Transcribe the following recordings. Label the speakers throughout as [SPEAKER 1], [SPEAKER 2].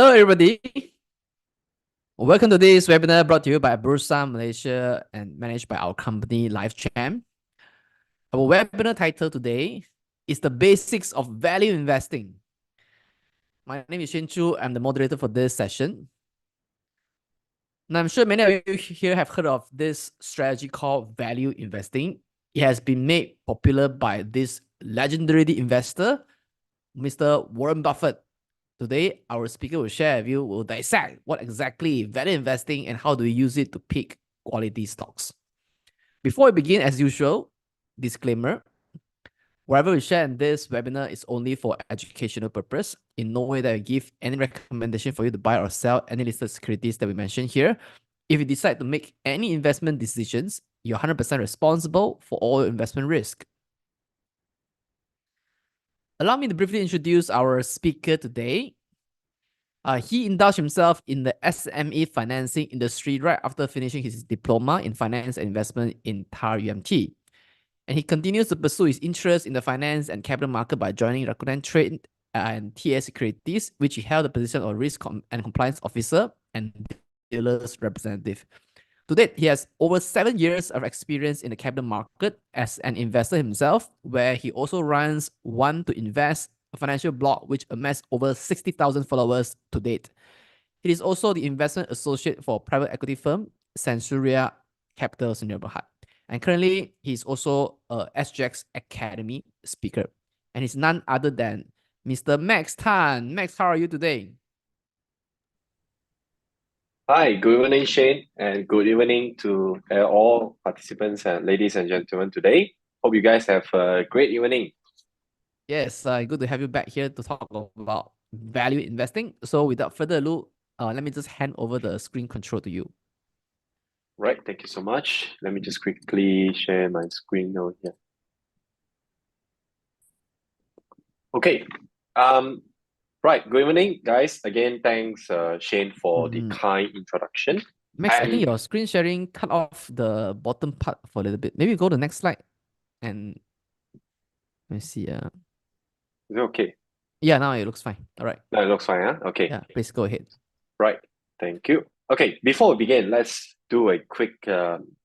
[SPEAKER 1] Hello, everybody. Welcome to this webinar brought to you by Bursa Malaysia and managed by our company, LifeChamp. Our webinar title today is The Basics of Value Investing. My name is Shin Chu. I'm the moderator for this session. Now, I'm sure many of you here have heard of this strategy called value investing. It has been made popular by this legendary investor, Mr. Warren Buffett. Today, our speaker will share with you, will dissect what exactly value investing and how do we use it to pick quality stocks. Before we begin, as usual, disclaimer, whatever we share in this webinar is only for educational purpose. In no way that we give any recommendation for you to buy or sell any listed securities that we mentioned here. If you decide to make any investment decisions, you're 100% responsible for all investment risk. Allow me to briefly introduce our speaker today. He indulged himself in the SME financing industry right after finishing his diploma in finance and investment in TAR UMT. And he continues to pursue his interest in the finance and capital market by joining Rakuten Trade and TA Securities, which he held the position of risk and compliance officer and dealers representative. To date, he has over 7 years of experience in the capital market as an investor himself, where he also runs One to Invest, a financial blog which amassed over 60,000 followers to date. He is also the investment associate for private equity firm Sensuria Capital Sdn Bhd. And currently, he's also a SGX Academy speaker. And he's none other than Mr. Max Tan. Max, how are you today?
[SPEAKER 2] Hi, good evening, Shane, and good evening to all participants and ladies and gentlemen today. Hope you guys have a great evening.
[SPEAKER 1] Yes, good to have you back here to talk about value investing. So without further ado, let me just hand over the screen control to you.
[SPEAKER 2] Right, thank you so much. Let me just quickly share my screen over here. Okay. Right, good evening, guys. Again, thanks, Shane, for the kind introduction.
[SPEAKER 1] Max, I think your screen sharing cut off the bottom part for a little bit. Maybe go to the next slide and let me see.
[SPEAKER 2] Is it okay?
[SPEAKER 1] Yeah, now it looks fine. All right.
[SPEAKER 2] Now it looks fine, huh? Okay.
[SPEAKER 1] Yeah, please go ahead.
[SPEAKER 2] Right, thank you. Okay, before we begin, let's do a quick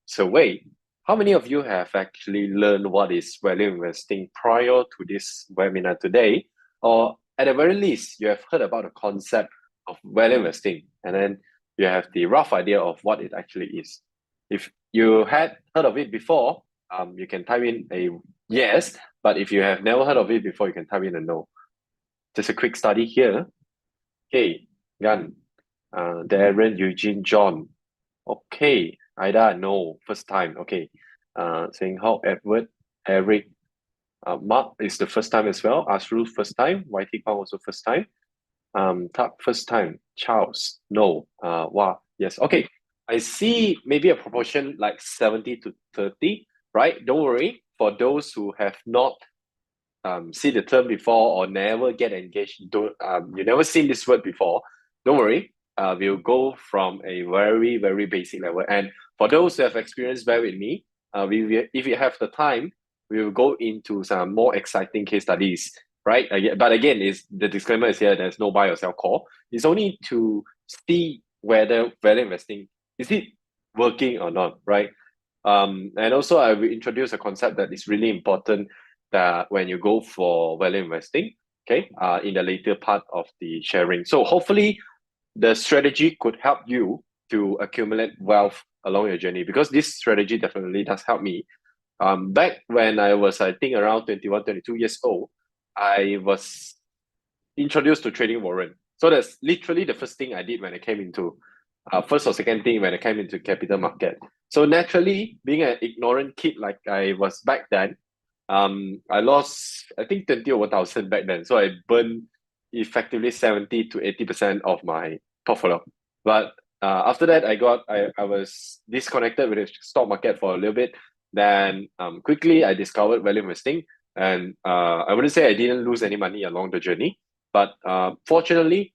[SPEAKER 2] survey. How many of you have actually learned what is value investing prior to this webinar today? Or at the very least, you have heard about the concept of value investing, and then you have the rough idea of what it actually is. If you had heard of it before, you can type in a yes, but if you have never heard of it before, you can type in a no. Just a quick study here. Okay, Gan, Darren, Eugene, John. Okay, Ida, no, first time. Okay, Seng Hao, Edward, Eric, Mark is the first time as well. Asrul, first time. YT Kwang also first time. Tak, first time. Charles, no. Wow, yes. Okay, I see maybe a proportion like 70 to 30, right? Don't worry. For those who have not see the term before or never get engaged, you never seen this word before, don't worry. We'll go from a very, very basic level. And for those who have experienced, bear with me. If you have the time, we will go into some more exciting case studies, right? But again, the disclaimer is here, there's no buy or sell call. It's only to see whether value investing, is it working or not, right? And also I will introduce a concept that is really important that when you go for value investing, okay, in the later part of the sharing. So hopefully the strategy could help you to accumulate wealth along your journey, because this strategy definitely does help me. Back when I was, I think, around 21, 22 years old, I was introduced to trading Warren. So that's literally the first thing I did when I came into, first or second thing when I came into capital market. So naturally, being an ignorant kid like I was back then, I lost, I think, 20 over 1,000 back then. So I burned effectively 70 to 80% of my portfolio. But after that, I was disconnected with the stock market for a little bit. Then quickly I discovered value investing, and I wouldn't say I didn't lose any money along the journey, but fortunately,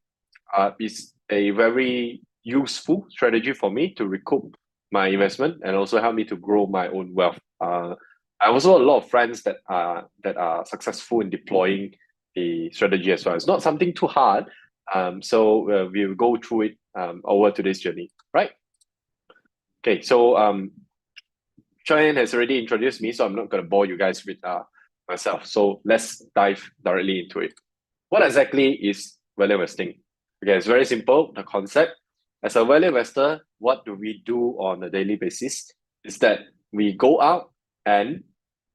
[SPEAKER 2] it's a very useful strategy for me to recoup my investment and also help me to grow my own wealth. I also have a lot of friends that are successful in deploying the strategy as well. It's not something too hard. So we'll go through it over today's journey, right? Okay, so Cheyenne has already introduced me, so I'm not going to bore you guys with myself. So let's dive directly into it. What exactly is value investing? Okay, it's very simple. The concept, as a value investor, what do we do on a daily basis? Is that we go out and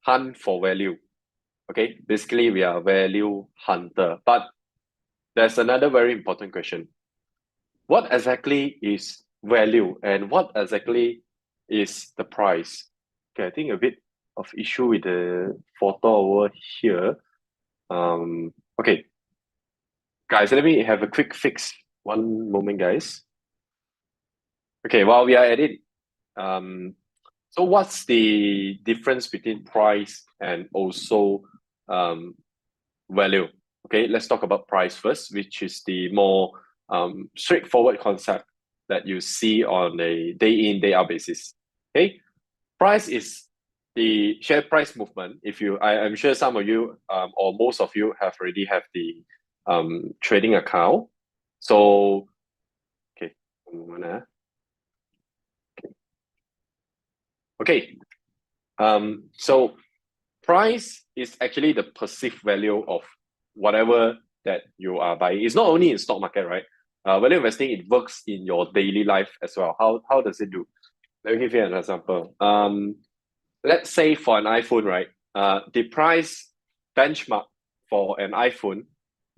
[SPEAKER 2] hunt for value. Okay, basically we are a value hunter. But there's another very important question. What exactly is value and what exactly is the price? Okay, I think a bit of issue with the photo over here. Okay, guys, let me have a quick fix. One moment, guys. Okay, while we are at it, so what's the difference between price and also value? Okay, let's talk about price first, which is the more straightforward concept that you see on a day in, day out basis. Okay, price is the share price movement. I'm sure some of you or most of you already have the trading account. So, okay, one moment, okay. So price is actually the perceived value of whatever that you are buying. It's not only in stock market, right? Value investing, it works in your daily life as well. How does it do? Let me give you an example. Let's say for an iPhone, right? The price benchmark for an iPhone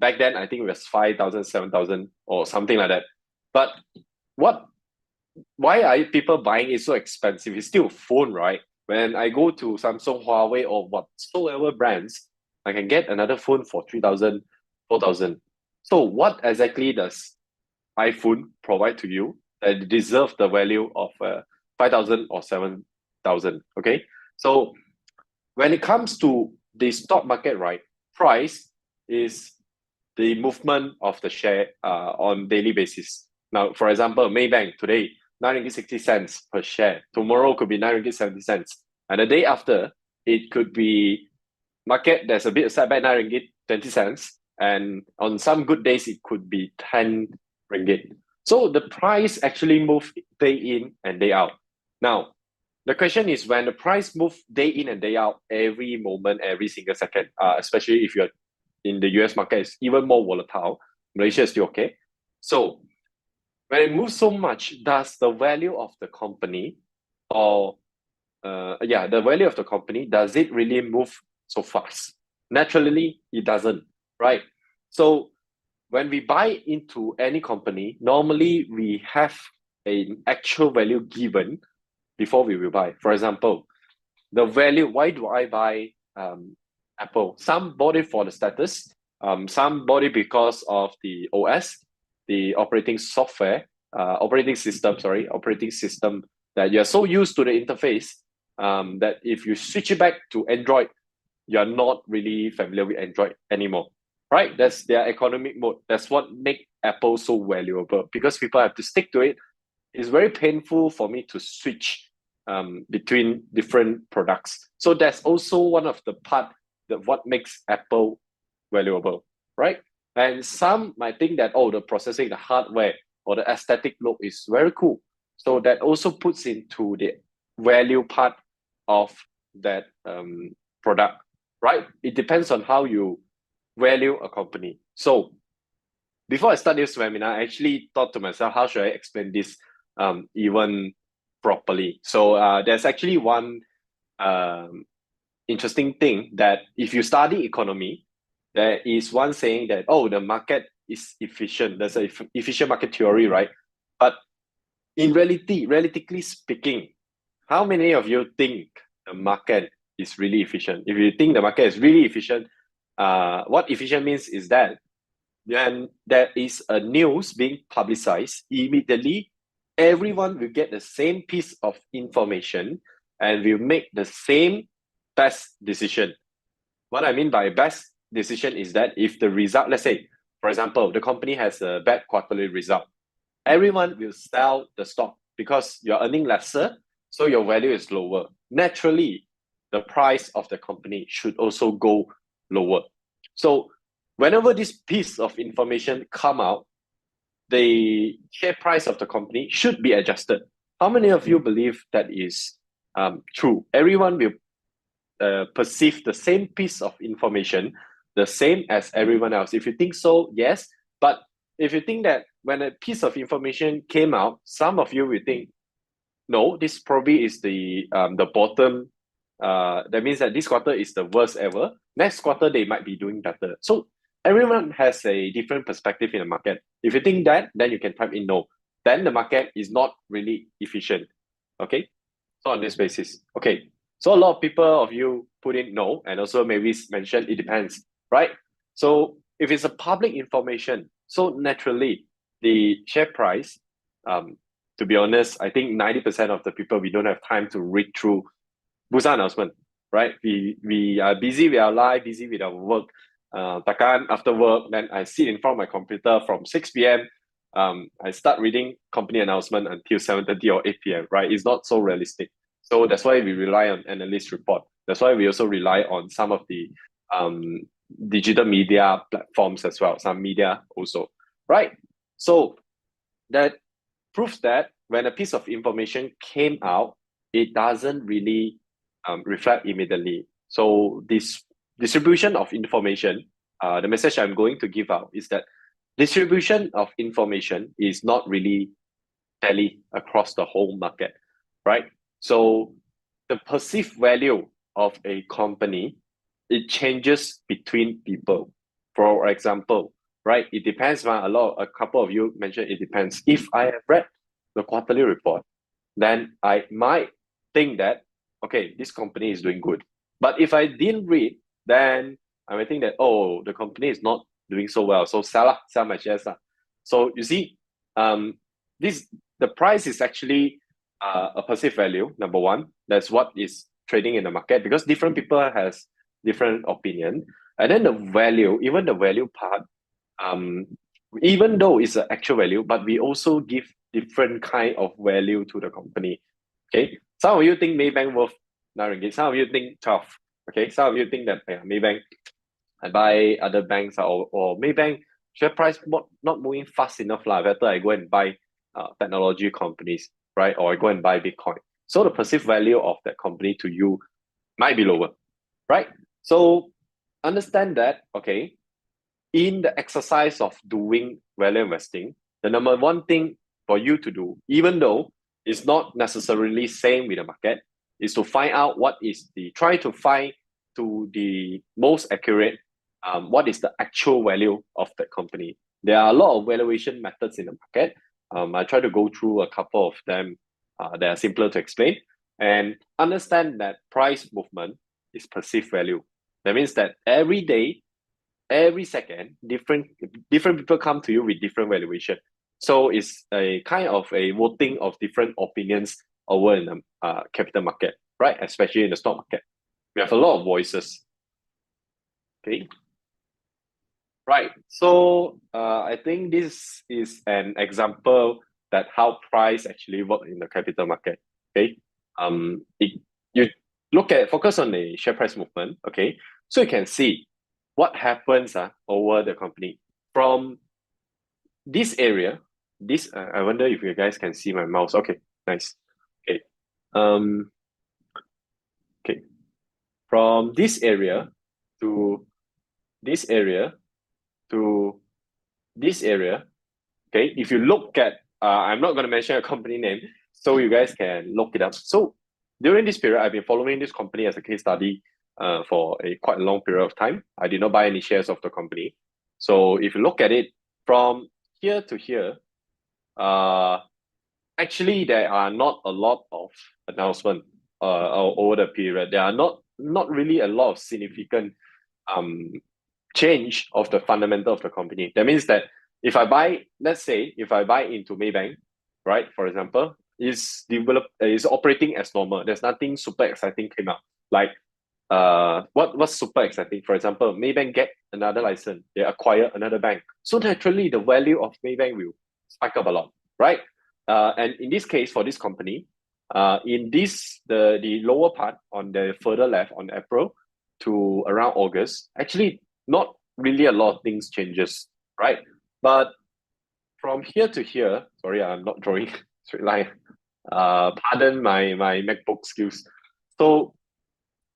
[SPEAKER 2] back then, I think it was 5,000, 7,000 or something like that. But why are people buying it so expensive? It's still a phone, right? When I go to Samsung, Huawei, or whatsoever brands, I can get another phone for 3,000, 4,000. So what exactly does iPhone provide to you that deserve the value of 5,000 or 7,000? Okay, so when it comes to the stock market, right, price is the movement of the share on daily basis. Now, for example, Maybank today, 9.60 ringgit per share. Tomorrow could be 9.70 ringgit. And the day after, it could be market, there's a bit of setback, 9.20 ringgit. And on some good days, it could be 10 ringgit. So the price actually moves day in and day out. Now, the question is when the price moves day in and day out, every moment, every single second, especially if you're in the US market, is even more volatile. Malaysia is still okay. So when it moves so much, does the value of the company the value of the company, does it really move so fast? Naturally, it doesn't, right? So when we buy into any company, normally we have an actual value given before we will buy. For example, the value, why do I buy Apple? Some bought it for the status, some bought it because of the OS, the operating system that you're so used to the interface that if you switch it back to Android, you're not really familiar with Android anymore, right? That's their economic mode. That's what makes Apple so valuable because people have to stick to it. It's very painful for me to switch between different products. So that's also one of the part that what makes Apple valuable, right? And some might think that, oh, the processing, the hardware, or the aesthetic look is very cool. So that also puts into the value part of that product, right? It depends on how you value a company. So before I start this webinar, I actually thought to myself, how should I explain this even properly? So there's actually one interesting thing that if you study economy, there is one saying that, oh, the market is efficient. There's an efficient market theory, right? But in reality, relatively speaking, how many of you think the market is really efficient? If you think the market is really efficient, what efficient means is that when there is a news being publicized, immediately everyone will get the same piece of information and will make the same best decision. What I mean by best decision is that if the result, let's say, for example, the company has a bad quarterly result, everyone will sell the stock because you're earning lesser, so your value is lower. Naturally, the price of the company should also go lower. So whenever this piece of information come out, the share price of the company should be adjusted. How many of you believe that is true? Everyone will perceive the same piece of information the same as everyone else. If you think so, yes. But if you think that when a piece of information came out, some of you will think, no, this probably is the bottom. That means that this quarter is the worst ever. Next quarter, they might be doing better. So everyone has a different perspective in the market. If you think that, then you can type in no. Then the market is not really efficient. Okay? So on this basis. Okay. So a lot of people of you put in no, and also maybe mentioned it depends, right? So if it's a public information, so naturally the share price, to be honest, I think 90% of the people, we don't have time to read through Busan announcement, right? We are busy with our life, busy with our work. Takan after work, then I sit in front of my computer from 6 p.m. I start reading company announcement until 7:30 or 8 p.m., right? It's not so realistic. So that's why we rely on analyst report. That's why we also rely on some of the digital media platforms as well, some media also, right? So that proves that when a piece of information came out, it doesn't really reflect immediately. So this distribution of information, the message I'm going to give out is that distribution of information is not really tally across the whole market, right? So the perceived value of a company, it changes between people. For example, right? It depends. A couple of you mentioned it depends. If I have read the quarterly report, then I might think that, okay, this company is doing good. But if I didn't read, then I might think that, oh, the company is not doing so well. So sell my shares. So you see, the price is actually a perceived value, number one. That's what is trading in the market, because different people has different opinion. And then the value, even the value part, even though it's an actual value, but we also give different kind of value to the company. Okay, some of you think Maybank worth 9 ringgit, some of you think 12. Okay, some of you think that Maybank, I buy other banks, or Maybank share price not moving fast enough lah. Better I go and buy technology companies, right? Or I go and buy Bitcoin. So the perceived value of that company to you might be lower, right? So understand that, okay, in the exercise of doing value investing, the number one thing for you to do, even though it's not necessarily same with the market, is to find out try to find to the most accurate, what is the actual value of the company. There are a lot of valuation methods in the market. I try to go through a couple of them that are simpler to explain, and understand that price movement is perceived value. That means that every day, every second, different people come to you with different valuation. So it's a kind of a voting of different opinions over in the capital market, right? Especially in the stock market. We have a lot of voices. Okay. Right. So I think this is an example that how price actually work in the capital market. Okay. You focus on the share price movement. Okay. So you can see what happens over the company from this area. I wonder if you guys can see my mouse. Okay, nice. Okay. Okay. From this area to this area to this area. Okay, if you look at, I'm not going to mention a company name, so you guys can look it up. So during this period, I've been following this company as a case study for quite a long period of time. I did not buy any shares of the company. So if you look at it from here to here, actually there are not a lot of announcement over the period. There are not really a lot of significant change of the fundamental of the company. That means that if I buy, let's say, if I buy into Maybank, right, for example, is operating as normal. There's nothing super exciting came out. Like, what's super exciting? For example, Maybank get another license, they acquire another bank. So naturally, the value of Maybank will spike up a lot, right? And in this case, for this company, in this the lower part on the further left on April to around August, actually not really a lot of things changes, right? But from here to here, sorry, I'm not drawing straight line. Pardon my MacBook skills. So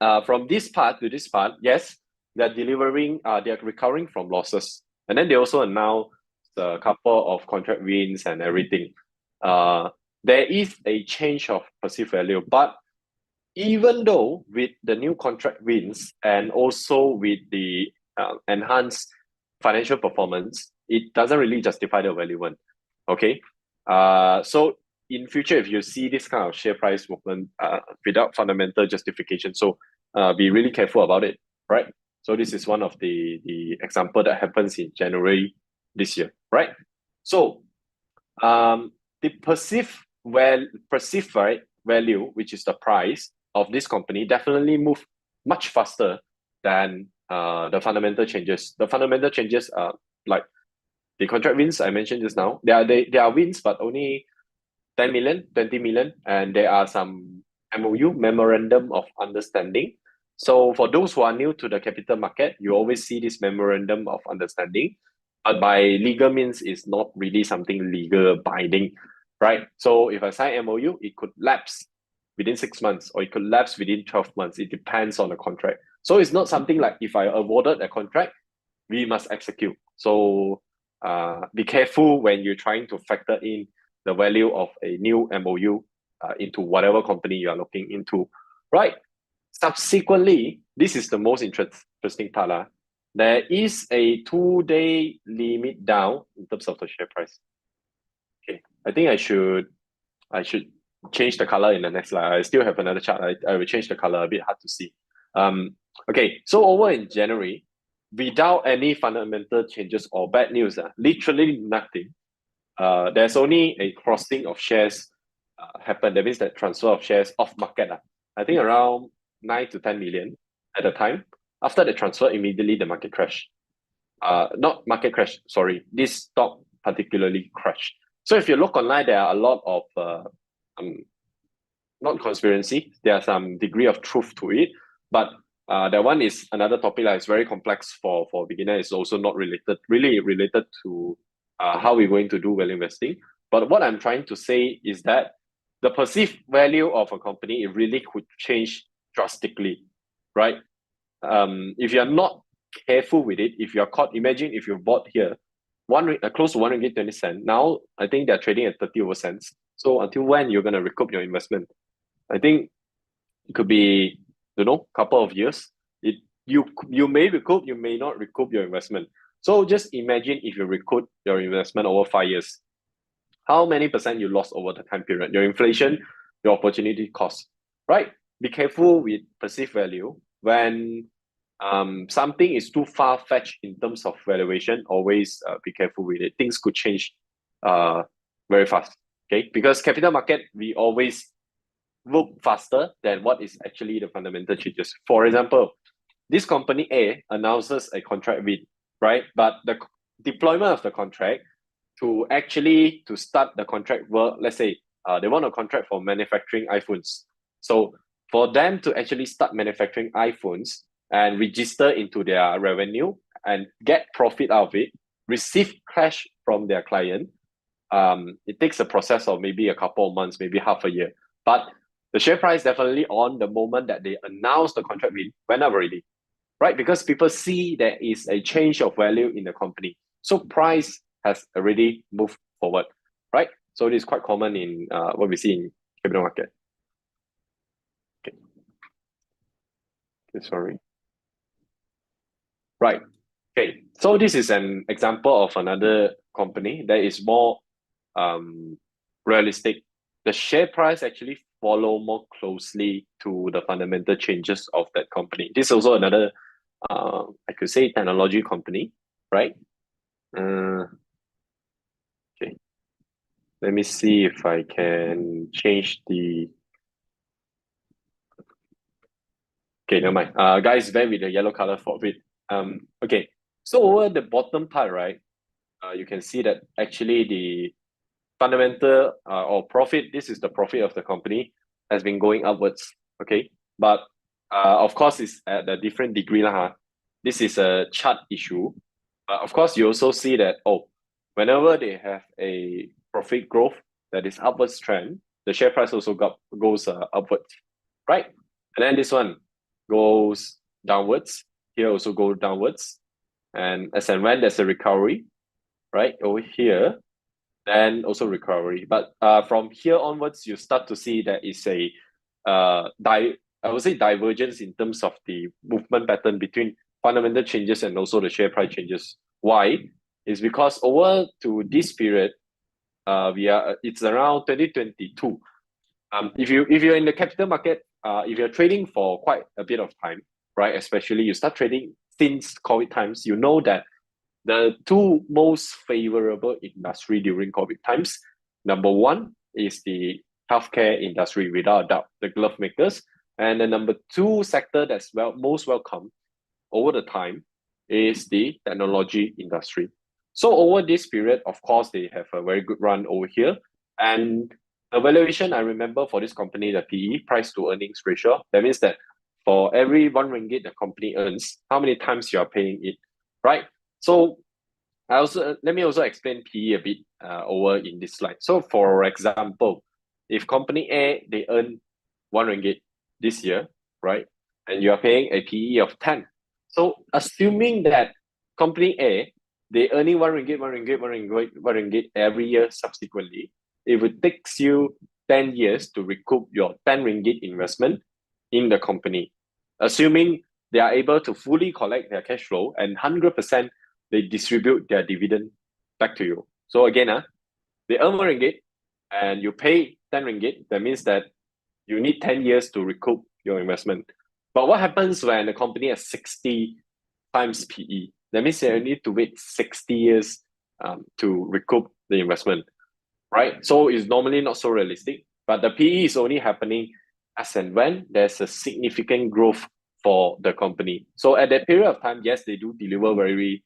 [SPEAKER 2] from this part to this part, yes, they're delivering, they're recovering from losses. And then they also announced a couple of contract wins and everything. There is a change of perceived value, but even though with the new contract wins and also with the enhanced financial performance, it doesn't really justify the value one. Okay. So in future, if you see this kind of share price movement without fundamental justification, so be really careful about it, right? So this is one of the example that happens in January this year, right? So the perceived value, which is the price of this company, definitely move much faster than the fundamental changes. The fundamental changes are like the contract wins I mentioned just now. They are wins, but only 10 million, 20 million, and there are some MOU, memorandum of understanding. So for those who are new to the capital market, you always see this memorandum of understanding, but by legal means, it's not really something legal binding, right? So if I sign MOU, it could lapse within 6 months or it could lapse within 12 months. It depends on the contract. So it's not something like if I awarded a contract, we must execute. So be careful when you're trying to factor in the value of a new MOU into whatever company you are looking into, right? Subsequently, this is the most interesting part. There is a 2-day limit down in terms of the share price. Okay, I think I should change the color in the next slide. I still have another chart. I will change the color, a bit hard to see. Okay, so over in January, without any fundamental changes or bad news, literally nothing. There's only a crossing of shares happened. That means that transfer of shares off market. I think around 9 to 10 million at the time. After the transfer, immediately the market crashed. Not market crash, sorry. This stock particularly crashed. So if you look online, there are a lot of not conspiracy. There are some degree of truth to it, but that one is another topic that is very complex for beginner. It's also not really related to how we're going to do value investing. But what I'm trying to say is that the perceived value of a company, it really could change drastically, right? If you're not careful with it, if you're caught, imagine if you bought here close to 1.20 ringgit. Now I think they're trading at 30 over cents. So until when you're gonna recoup your investment? I think it could be, couple of years. You may recoup, you may not recoup your investment. So just imagine if you recoup your investment over 5 years, how many percent you lost over the time period? Your inflation, your opportunity cost, right? Be careful with perceived value. When something is too far-fetched in terms of valuation, always be careful with it. Things could change very fast, okay? Because capital market, we always look faster than what is actually the fundamental changes. For example, this company A announces a contract win, right? But the deployment of the contract to start the contract work, let's say they want a contract for manufacturing iPhones. So for them to actually start manufacturing iPhones and register into their revenue and get profit out of it, receive cash from their client, it takes a process of maybe a couple of months, maybe half a year. But the share price definitely on the moment that they announce the contract went up already, right? Because people see there is a change of value in the company. So price has already moved forward, right? So it is quite common in what we see in capital market. Okay, sorry. Right. Okay. So this is an example of another company that is more realistic. The share price actually follow more closely to the fundamental changes of that company. This is also another, I could say, technology company, right? Okay. Let me see if I can change the. Okay, never mind. Guys, bear with the yellow color for it. Okay. So over the bottom part, right? You can see that actually the fundamental or profit, this is the profit of the company, has been going upwards. Okay. But of course, it's at a different degree. This is a chart issue. Of course, you also see that, whenever they have a profit growth that is upwards trend, the share price also goes upwards, right? And then this one goes downwards. Here also go downwards. And as and when there's a recovery, right, over here, then also recovery. But from here onwards, you start to see that it's a I would say divergence in terms of the movement pattern between fundamental changes and also the share price changes. Why? Is because over to this period, it's around 2022. If you're in the capital market, if you're trading for quite a bit of time, right? Especially you start trading since COVID times, you know that the two most favorable industry during COVID times, number one is the healthcare industry, without a doubt, the glove makers. And the number two sector that's most welcome over the time is the technology industry. So over this period, of course, they have a very good run over here. And the valuation, I remember for this company, the PE, price to earnings ratio, that means that for every 1 ringgit the company earns, how many times you are paying it, right? So let me also explain PE a bit over in this slide. So for example, if company A, they earn 1 ringgit this year, right? And you are paying a PE of 10. So assuming that company A, they earning 1 ringgit, 1 ringgit, 1 ringgit, 1 ringgit every year subsequently, if it takes you 10 years to recoup your 10 ringgit investment in the company, assuming they are able to fully collect their cash flow and 100% they distribute their dividend back to you. So again, they earn 1 ringgit and you pay 10 ringgit. That means that you need 10 years to recoup your investment. But what happens when the company has 60 times PE? That means you need to wait 60 years to recoup the investment, right? So it's normally not so realistic, but the PE is only happening as and when there's a significant growth for the company. So at that period of time, yes, they do deliver very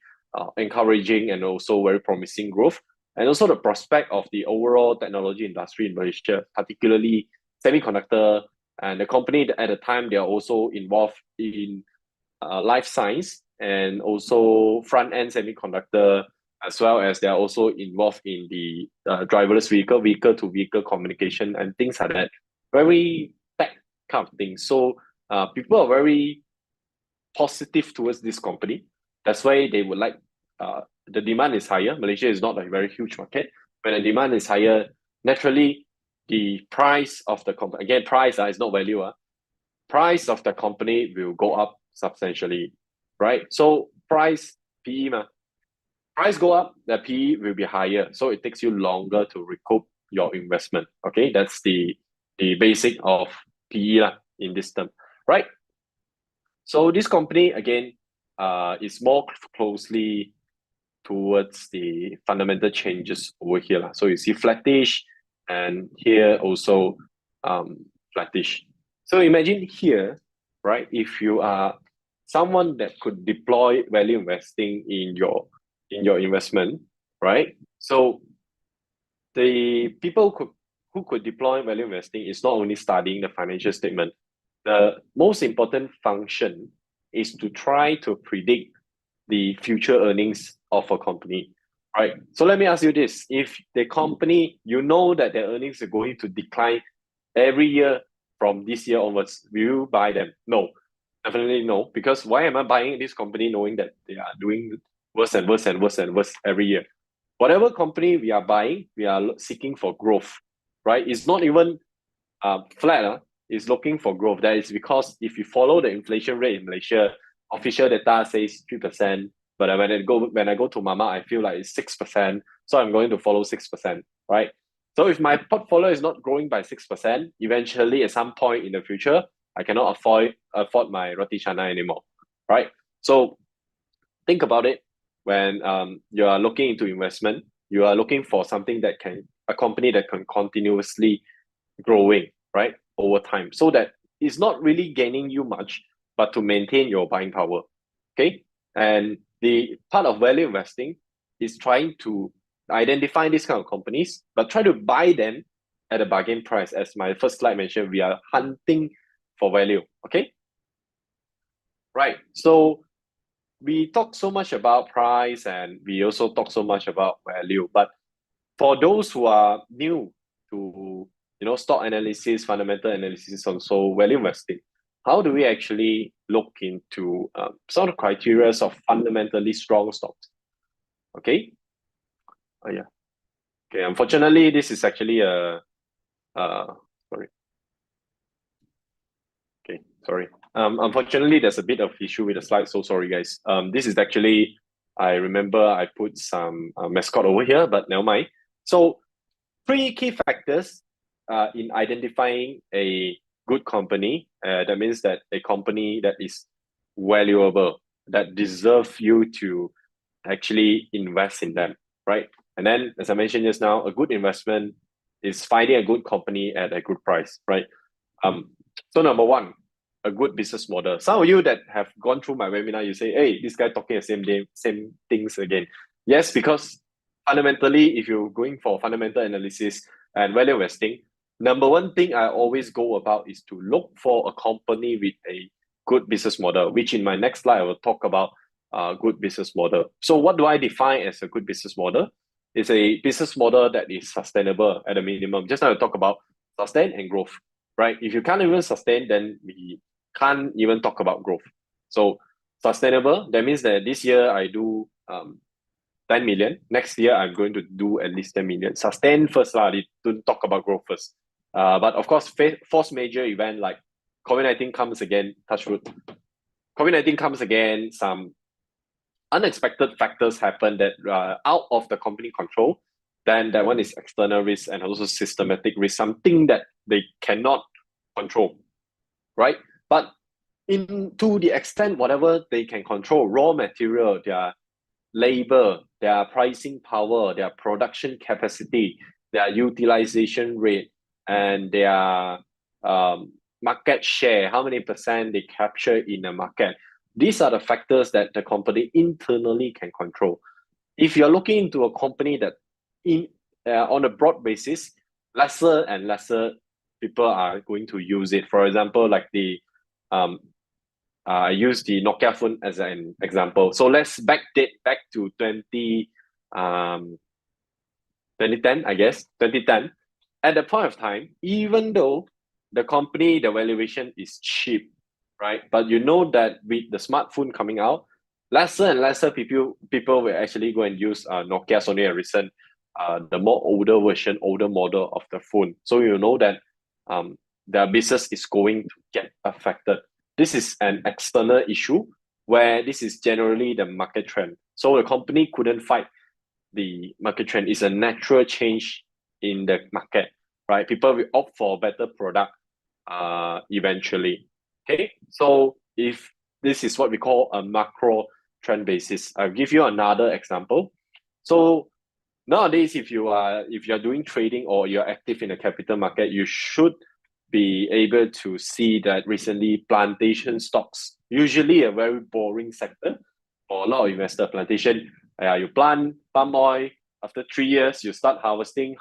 [SPEAKER 2] encouraging and also very promising growth. And also the prospect of the overall technology industry in Malaysia, particularly semiconductor, and the company at the time, they are also involved in life science and also front-end semiconductor, as well as they are also involved in the driverless vehicle-to-vehicle communication and things like that. Very tech kind of things. So people are very positive towards this company. That's why they would like, the demand is higher. Malaysia is not a very huge market. When the demand is higher, naturally, the price of the company, again, price is not value, price of the company will go up substantially, right? So price, PE, price go up, the PE will be higher. So it takes you longer to recoup your investment. Okay, that's the basic of PE in this term, right? So this company, again, is more closely towards the fundamental changes over here. So you see flattish, and here also flattish. So imagine here, right? If you are someone that could deploy value investing in your investment, right? So the people who could deploy value investing is not only studying the financial statement. The most important function is to try to predict the future earnings of a company, right? So let me ask you this. If the company, you know that their earnings are going to decline every year from this year onwards, will you buy them? No, definitely no. Because why am I buying this company knowing that they are doing worse and worse and worse and worse every year? Whatever company we are buying, we are seeking for growth, right? It's not even flat, is looking for growth. That is because if you follow the inflation rate in Malaysia, official data says 3%, but when I go to Mama, I feel like it's 6%. So I'm going to follow 6%, right? So if my portfolio is not growing by 6%, eventually at some point in the future, I cannot afford my roti chana anymore, right? So think about it. When you are looking into investment, you are looking for something that a company that can continuously growing, right, over time, so that it's not really gaining you much, but to maintain your buying power. Okay. And the part of value investing is trying to identify these kind of companies, but try to buy them at a bargain price. As my first slide mentioned, we are hunting for value. Okay. Right. So we talk so much about price and we also talk so much about value. But for those who are new to stock analysis, fundamental analysis, also value investing, how do we actually look into some of the criteria of fundamentally strong stocks? Okay. Oh yeah. Okay. Unfortunately, this is actually a sorry. Okay, sorry. Unfortunately, there's a bit of issue with the slide, so sorry, guys. This is actually, I remember I put some mascot over here, but never mind. So, three key factors in identifying a good company. That means that a company that is valuable, that deserve you to actually invest in them, right? And then, as I mentioned just now, a good investment is finding a good company at a good price, right? So number one, a good business model. Some of you that have gone through my webinar, you say, hey, this guy talking the same things again. Yes, because fundamentally, if you're going for fundamental analysis and value investing, number one thing I always go about is to look for a company with a good business model, which in my next slide I will talk about good business model. So what do I define as a good business model? It's a business model that is sustainable at a minimum. Just now I talk about sustain and growth, right? If you can't even sustain, then we can't even talk about growth. So sustainable, that means that this year I do 10 million. Next year, I'm going to do at least 10 million. Sustain first, don't talk about growth first. But of course, force major event like COVID-19 comes again, touch wood. COVID-19 comes again, some unexpected factors happen that out of the company control, then that one is external risk and also systematic risk, something that they cannot control, right? But to the extent whatever they can control, raw material, their labor, their pricing power, their production capacity, their utilization rate, and their market share, how many percent they capture in the market. These are the factors that the company internally can control. If you're looking into a company that on a broad basis, lesser and lesser people are going to use it. For example, like I use the Nokia phone as an example. So let's backdate back to 2010, I guess, 2010. At the point of time, even though the company, the valuation is cheap, right? But you know that with the smartphone coming out, lesser and lesser people will actually go and use Nokia's only a recent, the more older version, older model of the phone. So you know that their business is going to get affected. This is an external issue where this is generally the market trend. So the company couldn't fight the market trend. It's a natural change in the market, right? People will opt for a better product eventually. Okay, so if this is what we call a macro trend basis, I'll give you another example. So nowadays, if you're doing trading or you're active in the capital market, you should be able to see that recently plantation stocks, usually a very boring sector for a lot of investor. Plantation, you plant palm oil, after 3 years, you start harvesting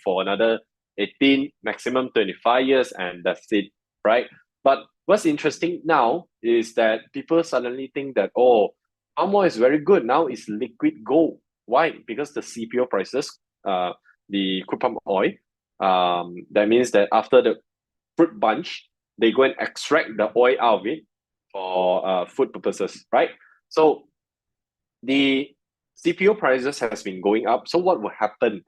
[SPEAKER 2] for another 18, maximum 25 years, and that's it, right? But what's interesting now is that people suddenly think that, oh, palm oil is very good. Now it's liquid gold. Why? Because the CPO prices, the crude palm oil, that means that after the fruit bunch, they go and extract the oil out of it for food purposes, right? So the CPO prices has been going up. So what will happen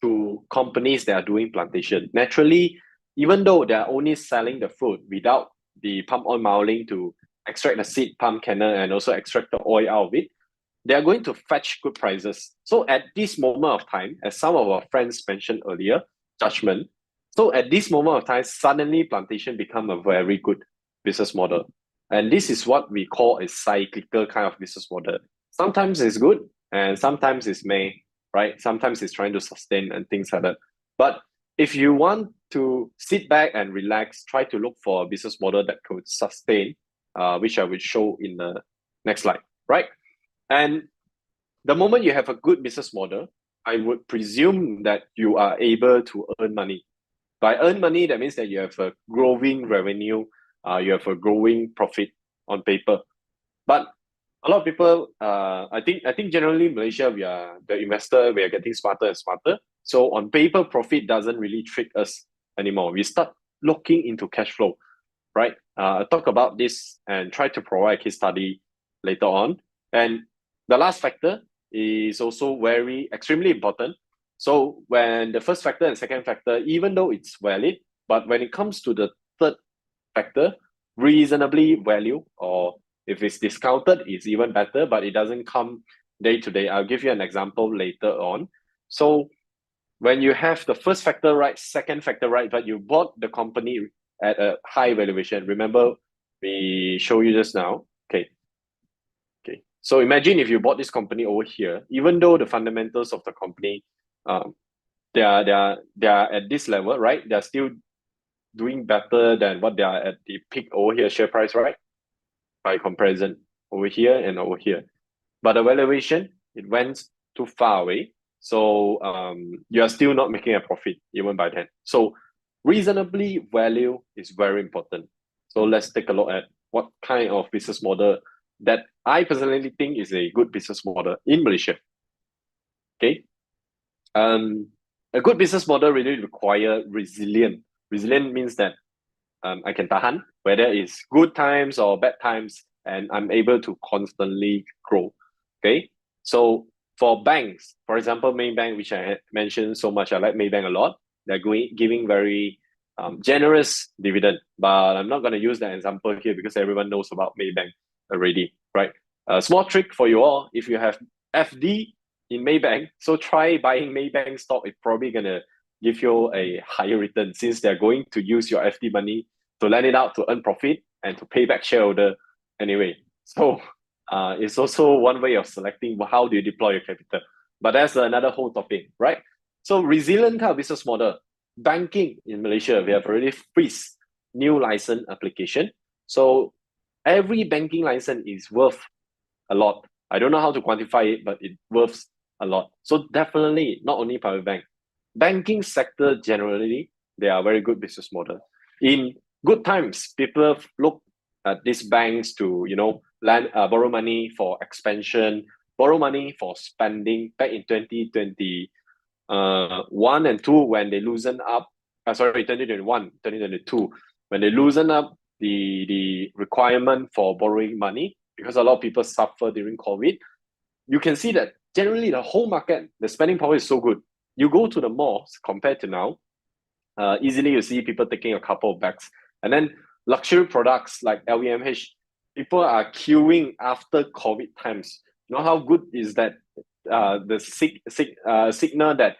[SPEAKER 2] to companies that are doing plantation? Naturally, even though they're only selling the fruit without the palm oil moulding to extract the seed, palm kernel, and also extract the oil out of it, they are going to fetch good prices. So at this moment of time, as some of our friends mentioned earlier, judgment. So at this moment of time, suddenly plantation become a very good business model. And this is what we call a cyclical kind of business model. Sometimes it's good and sometimes it's may, right? Sometimes it's trying to sustain and things like that. But if you want to sit back and relax, try to look for a business model that could sustain, which I will show in the next slide, right? And the moment you have a good business model, I would presume that you are able to earn money. By earn money, that means that you have a growing revenue, you have a growing profit on paper. But a lot of people, I think generally Malaysia, the investor, we are getting smarter and smarter. So on paper, profit doesn't really trick us anymore. We start looking into cash flow, right? I'll talk about this and try to provide a case study later on. And the last factor is also extremely important. So when the first factor and second factor, even though it's valid, but when it comes to the third factor, reasonably value, or if it's discounted, it's even better, but it doesn't come day to day. I'll give you an example later on. So when you have the first factor right, second factor right, but you bought the company at a high valuation. Remember, we show you just now. Okay. Okay. So imagine if you bought this company over here, even though the fundamentals of the company, they are at this level, right? They're still doing better than what they are at the peak over here share price, right? By comparison over here and over here. But the valuation, it went too far away. So you are still not making a profit even by then. So reasonably value is very important. So let's take a look at what kind of business model that I personally think is a good business model in Malaysia. Okay. A good business model really require resilient. Resilient means that I can tahan, whether it's good times or bad times, and I'm able to constantly grow. Okay. So for banks, for example, Maybank, which I mentioned so much, I like Maybank a lot. They're giving very generous dividend, but I'm not going to use that example here because everyone knows about Maybank already, right? A small trick for you all: if you have FD in Maybank, so try buying Maybank stock. It's probably going to give you a higher return since they're going to use your FD money to lend it out to earn profit and to pay back shareholder anyway. So it's also one way of selecting how do you deploy your capital. But that's another whole topic, right? So resilient kind of business model. Banking in Malaysia, we have already freeze new license application. So every banking license is worth a lot. I don't know how to quantify it, but it worth a lot. So definitely not only private bank. Banking sector generally, they are very good business model. In good times, people look at these banks to borrow money for expansion, borrow money for spending. Back in 2021 and 2, when they loosen up, 2021, 2022, when they loosen up the requirement for borrowing money, because a lot of people suffer during COVID, you can see that generally the whole market, the spending power is so good. You go to the malls compared to now, easily you see people taking a couple of bags. And then luxury products like LVMH, people are queuing after COVID times. You know how good is that? The signal that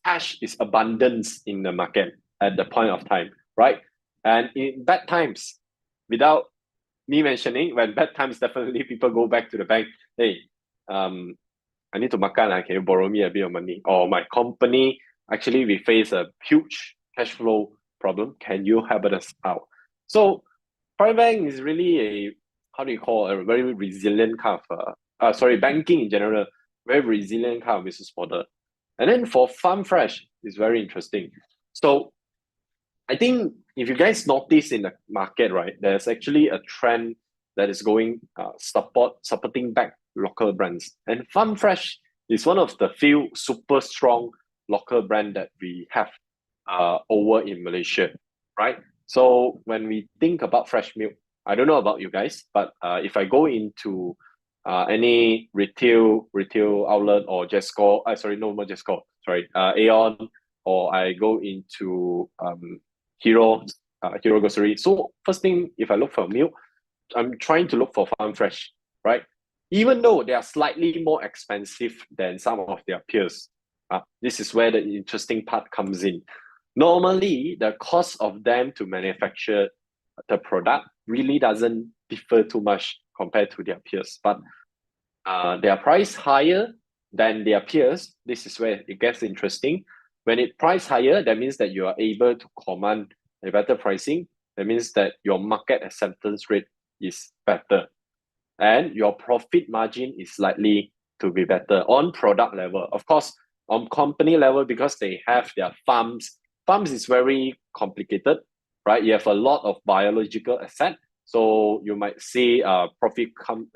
[SPEAKER 2] cash is abundance in the market at the point of time, right? And in bad times, without me mentioning, when bad times, definitely people go back to the bank. Hey, I need to makan. Can you borrow me a bit of money? Or my company, actually, we face a huge cash flow problem. Can you help us out? So private bank is really a very resilient kind of, banking in general, very resilient kind of business model. And then for Farm Fresh, it's very interesting. So I think if you guys notice in the market, right, there's actually a trend that is going supporting back local brands. And Farm Fresh is one of the few super strong local brand that we have over in Malaysia, right? So when we think about fresh milk, I don't know about you guys, but if I go into any retail outlet or Jesco, not Jesco, Aeon, or I go into Hero Grocery. So first thing, if I look for milk, I'm trying to look for Farm Fresh, right? Even though they are slightly more expensive than some of their peers. This is where the interesting part comes in. Normally, the cost of them to manufacture the product really doesn't differ too much compared to their peers. But they are priced higher than their peers. This is where it gets interesting. When it priced higher, that means that you are able to command a better pricing. That means that your market acceptance rate is better. And your profit margin is likely to be better on product level. Of course, on company level, because they have their farms. Farms is very complicated, right? You have a lot of biological asset. So you might see profit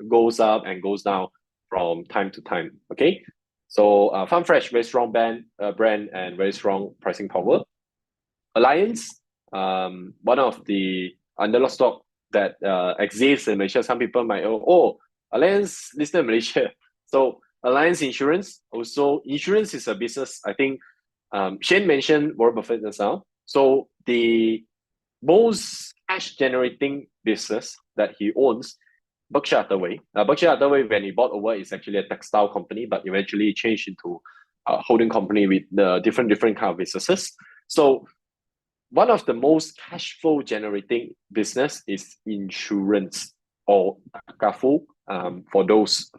[SPEAKER 2] goes up and goes down from time to time. Okay. So Farm Fresh, very strong brand and very strong pricing power. Alliance, one of the underdog stock that exists in Malaysia. Some people might Alliance listed in Malaysia. So Alliance Insurance, also insurance is a business. I think Shane mentioned Warren Buffett just now. So the most cash generating business that he owns, Berkshire Hathaway. Berkshire Hathaway, when he bought over, is actually a textile company, but eventually changed into a holding company with the different kind of businesses. So one of the most cash flow generating business is insurance or takafu. For those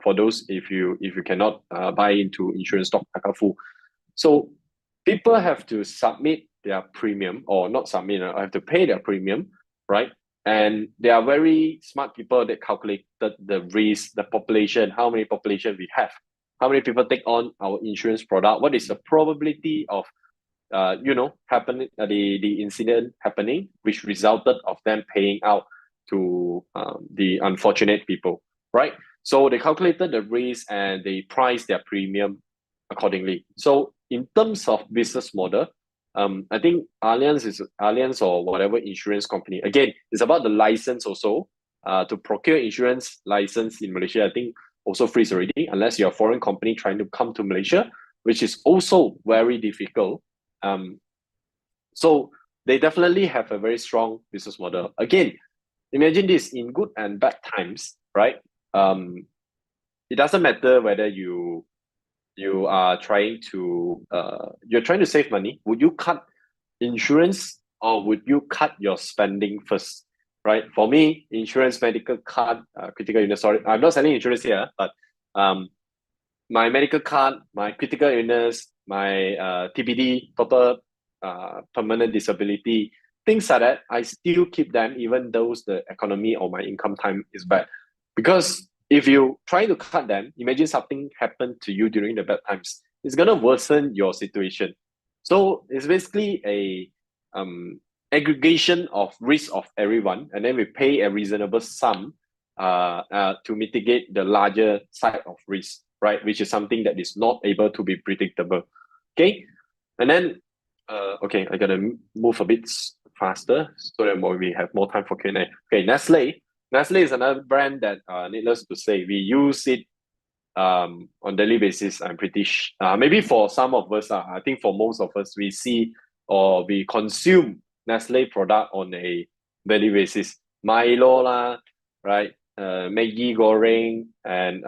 [SPEAKER 2] if you cannot buy into insurance stock, takafu. So people have to submit their premium, or not submit, have to pay their premium, right? And there are very smart people that calculated the risk, the population, how many population we have, how many people take on our insurance product, what is the probability of happening, the incident happening, which resulted of them paying out to the unfortunate people, right? So they calculated the risk and they priced their premium accordingly. So in terms of business model, I think Allianz or whatever insurance company. Again, it's about the license also. To procure insurance license in Malaysia, I think also freeze already, unless you're a foreign company trying to come to Malaysia, which is also very difficult. So they definitely have a very strong business model. Again, imagine this in good and bad times, right? It doesn't matter whether you are trying to you're trying to save money. Would you cut insurance or would you cut your spending first? Right? For me, insurance, medical card, critical illness. Sorry, I'm not selling insurance here, but my medical card, my critical illness, my TPD, total permanent disability, things like that, I still keep them even though the economy or my income time is bad. Because if you try to cut them, imagine something happened to you during the bad times. It's gonna worsen your situation. So it's basically a aggregation of risk of everyone, and then we pay a reasonable sum to mitigate the larger side of risk, right? Which is something that is not able to be predictable. Okay, and then okay, I gotta move a bit faster so that we have more time for Q&A. Okay, Nestle. Nestle is another brand that, needless to say, we use it on daily basis. I'm pretty maybe for some of us, I think for most of us, we see or we consume Nestle product on a daily basis. Milo lah, right? Maggi Goreng, and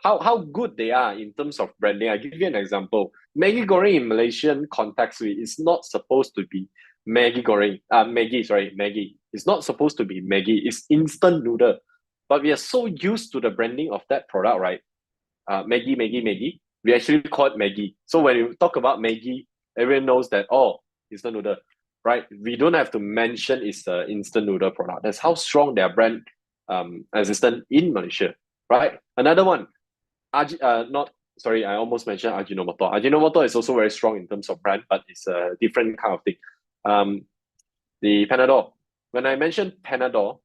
[SPEAKER 2] how good they are in terms of branding. I give you an example. Maggi Goreng in Malaysian context is not supposed to be Maggi Goreng. Maggi. It's not supposed to be Maggi. It's instant noodle. But we are so used to the branding of that product, right? Maggi. We actually call it Maggi. So when you talk about Maggi, everyone knows that, instant noodle, right? We don't have to mention it's an instant noodle product. That's how strong their brand existence in Malaysia, right? Another one, I almost mentioned Ajinomoto. Ajinomoto is also very strong in terms of brand, but it's a different kind of thing. The Panadol. When I mentioned Panadol,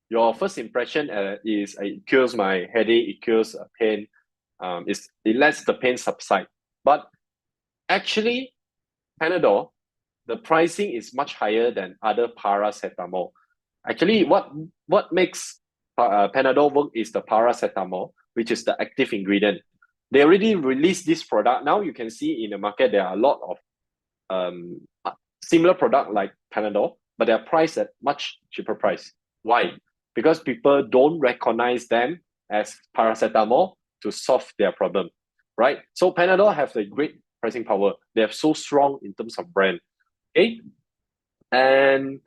[SPEAKER 2] your first impression is it cures my headache, it cures pain, it lets the pain subside. But actually, Panadol, the pricing is much higher than other paracetamol. Actually, what makes Panadol work is the paracetamol, which is the active ingredient. They already released this product. Now you can see in the market there are a lot of similar product like Panadol, but they're priced at much cheaper price. Why? Because people don't recognize them as paracetamol to solve their problem, right? So Panadol have a great pricing power. They're so strong in terms of brand. Okay, and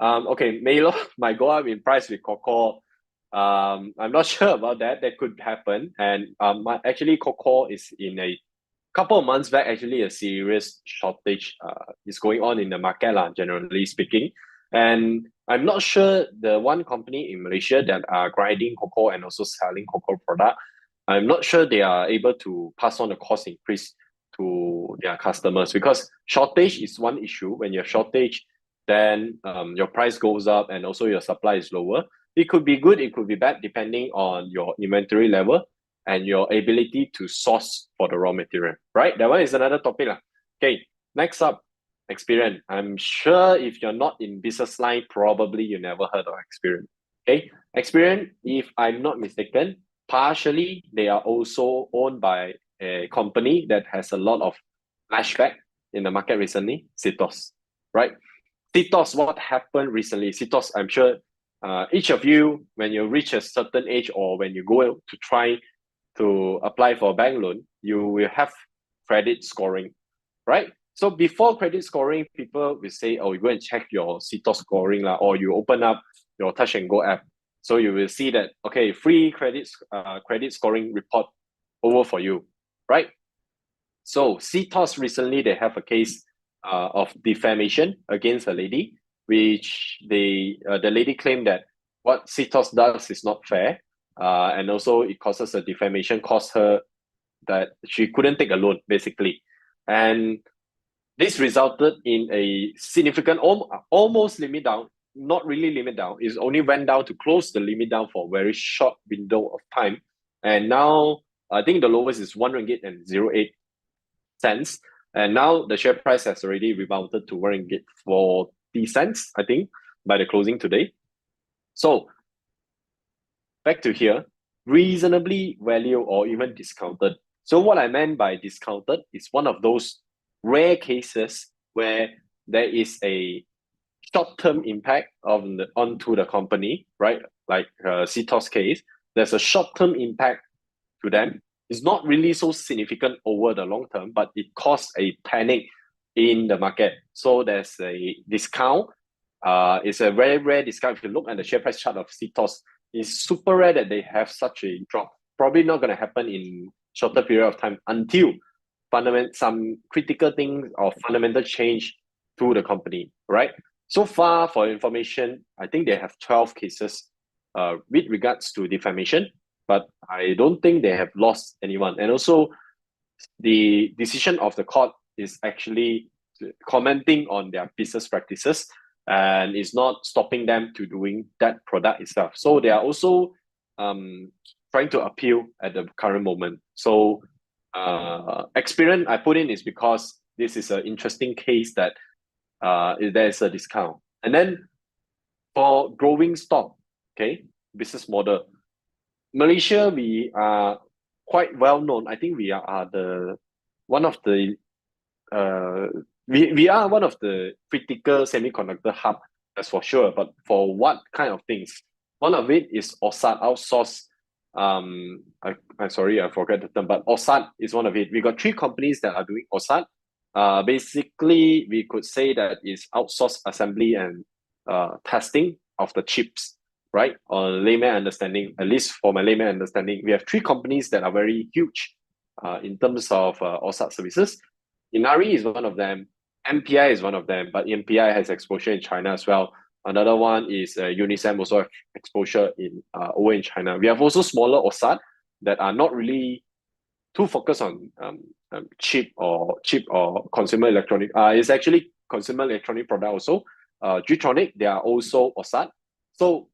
[SPEAKER 2] okay, Milo might go up in price with cocoa. I'm not sure about that. That could happen. And actually, cocoa is in a couple of months back. Actually, a serious shortage is going on in the market, generally speaking. And I'm not sure the one company in Malaysia that are grinding cocoa and also selling cocoa product. I'm not sure they are able to pass on the cost increase to their customers, because shortage is one issue. When you have shortage, then your price goes up and also your supply is lower. It could be good, it could be bad, depending on your inventory level and your ability to source for the raw material, right? That one is another topic. Okay, next up, Experian. I'm sure if you're not in business line, probably you never heard of Experian. Okay, Experian, if I'm not mistaken, partially they are also owned by a company that has a lot of flashback in the market recently, Citos, right? Citos, what happened recently? Citos, I'm sure each of you, when you reach a certain age or when you go to try to apply for a bank loan, you will have credit scoring, right? So before credit scoring, people will say, oh, you go and check your Citos scoring, or you open up your Touch and Go app. So you will see that, okay, free credit scoring report over for you, right? So Citos recently, they have a case of defamation against a lady, which the lady claimed that what Citos does is not fair, and also it causes a defamation, cost her that she couldn't take a loan, basically. And this resulted in a significant, almost limit down, not really limit down, it only went down to close the limit down for a very short window of time. And now I think the lowest is 1 ringgit and 08 cents. And now the share price has already rebounded to 1 ringgit 40 cents, I think, by the closing today. So back to here, reasonably valued or even discounted. So what I meant by discounted is one of those rare cases where there is a short-term impact onto the company, right? Like Citos case, there's a short-term impact to them. It's not really so significant over the long term, but it caused a panic in the market. So there's a discount. It's a very rare discount. If you look at the share price chart of Citos, it's super rare that they have such a drop. Probably not going to happen in shorter period of time until some critical things or fundamental change to the company, right? So far, for information, I think they have 12 cases with regards to defamation, but I don't think they have lost anyone. And also, the decision of the court is actually commenting on their business practices and is not stopping them to doing that product itself. So they are also trying to appeal at the current moment. So Experian I put in is because this is an interesting case that there's a discount. And then for growing stock, okay, business model, Malaysia, we are quite well known. I think we are one of the we are one of the critical semiconductor hub, that's for sure. But for what kind of things? One of it is OSAT, outsource. I'm sorry, I forgot the term, but OSAT is one of it. We got 3 companies that are doing OSAT. Basically, we could say that is outsourced assembly and testing of the chips, right? On layman understanding, at least for my layman understanding, we have 3 companies that are very huge in terms of OSAT services. Inari is one of them. MPI is one of them, but MPI has exposure in China as well. Another one is Unisem, also have exposure over in China. We have also smaller OSAT that are not really too focused on chip or consumer electronic. It's actually consumer electronic product also. G-Tronic, they are also OSAT. So,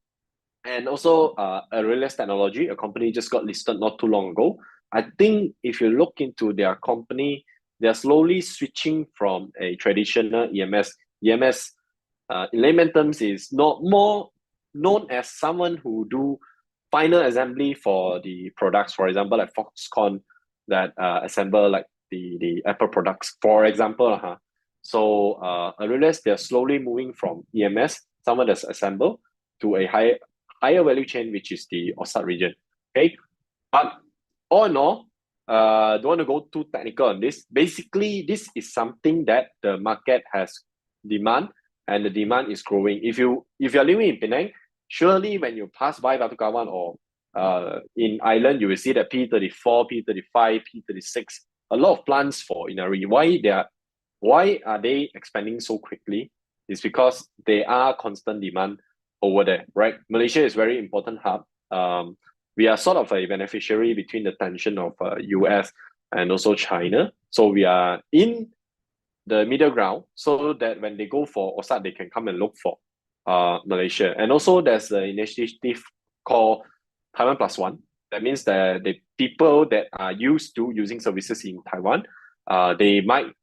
[SPEAKER 2] and also Aurelius Technology, a company just got listed not too long ago. I think if you look into their company, they're slowly switching from a traditional EMS. EMS, in layman terms, is not more known as someone who do final assembly for the products. For example, like Foxconn that assemble like the Apple products, for example. So I realize they're slowly moving from EMS, someone that's assembled, to a higher value chain, which is the OSAT region. Okay, but all in all, don't want to go too technical on this. Basically, this is something that the market has demand, and the demand is growing. If you're living in Penang, surely when you pass by Batu Kawan or in Island, you will see that P34, P35, P36, a lot of plants for Inari. Why are they expanding so quickly? It's because there are constant demand over there, right? Malaysia is very important hub. We are sort of a beneficiary between the tension of US and also China. So we are in the middle ground so that when they go for OSAT, they can come and look for Malaysia. And also there's an initiative called Taiwan Plus One. That means that the people that are used to using services in Taiwan, they might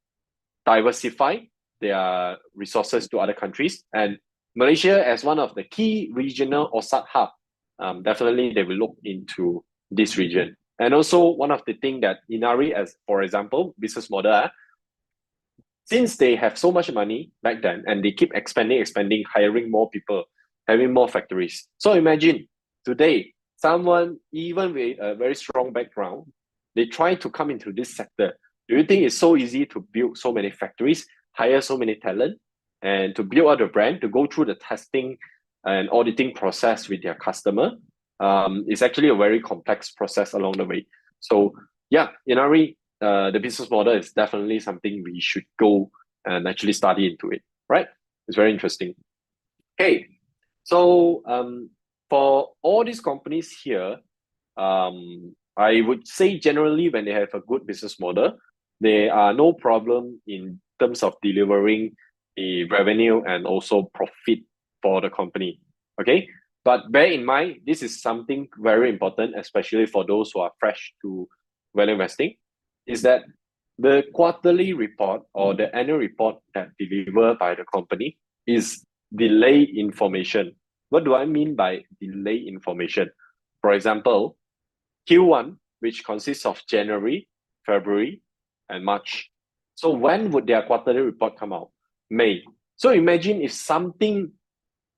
[SPEAKER 2] diversify their resources to other countries. And Malaysia, as one of the key regional OSAT hub, definitely they will look into this region. And also one of the things that Inari, as for example, business model, since they have so much money back then and they keep expanding, hiring more people, having more factories. So imagine today, someone even with a very strong background, they try to come into this sector. Do you think it's so easy to build so many factories, hire so many talent, and to build out a brand, to go through the testing and auditing process with their customer? It's actually a very complex process along the way. So yeah, Inari, the business model is definitely something we should go and actually study into it, right? It's very interesting. Okay, so for all these companies here, I would say generally when they have a good business model, there are no problem in terms of delivering the revenue and also profit for the company. Okay, but bear in mind, this is something very important, especially for those who are fresh to value investing, is that the quarterly report or the annual report that delivered by the company is delay information. What do I mean by delay information? For example, Q1, which consists of January, February, and March. So when would their quarterly report come out? May. So imagine if something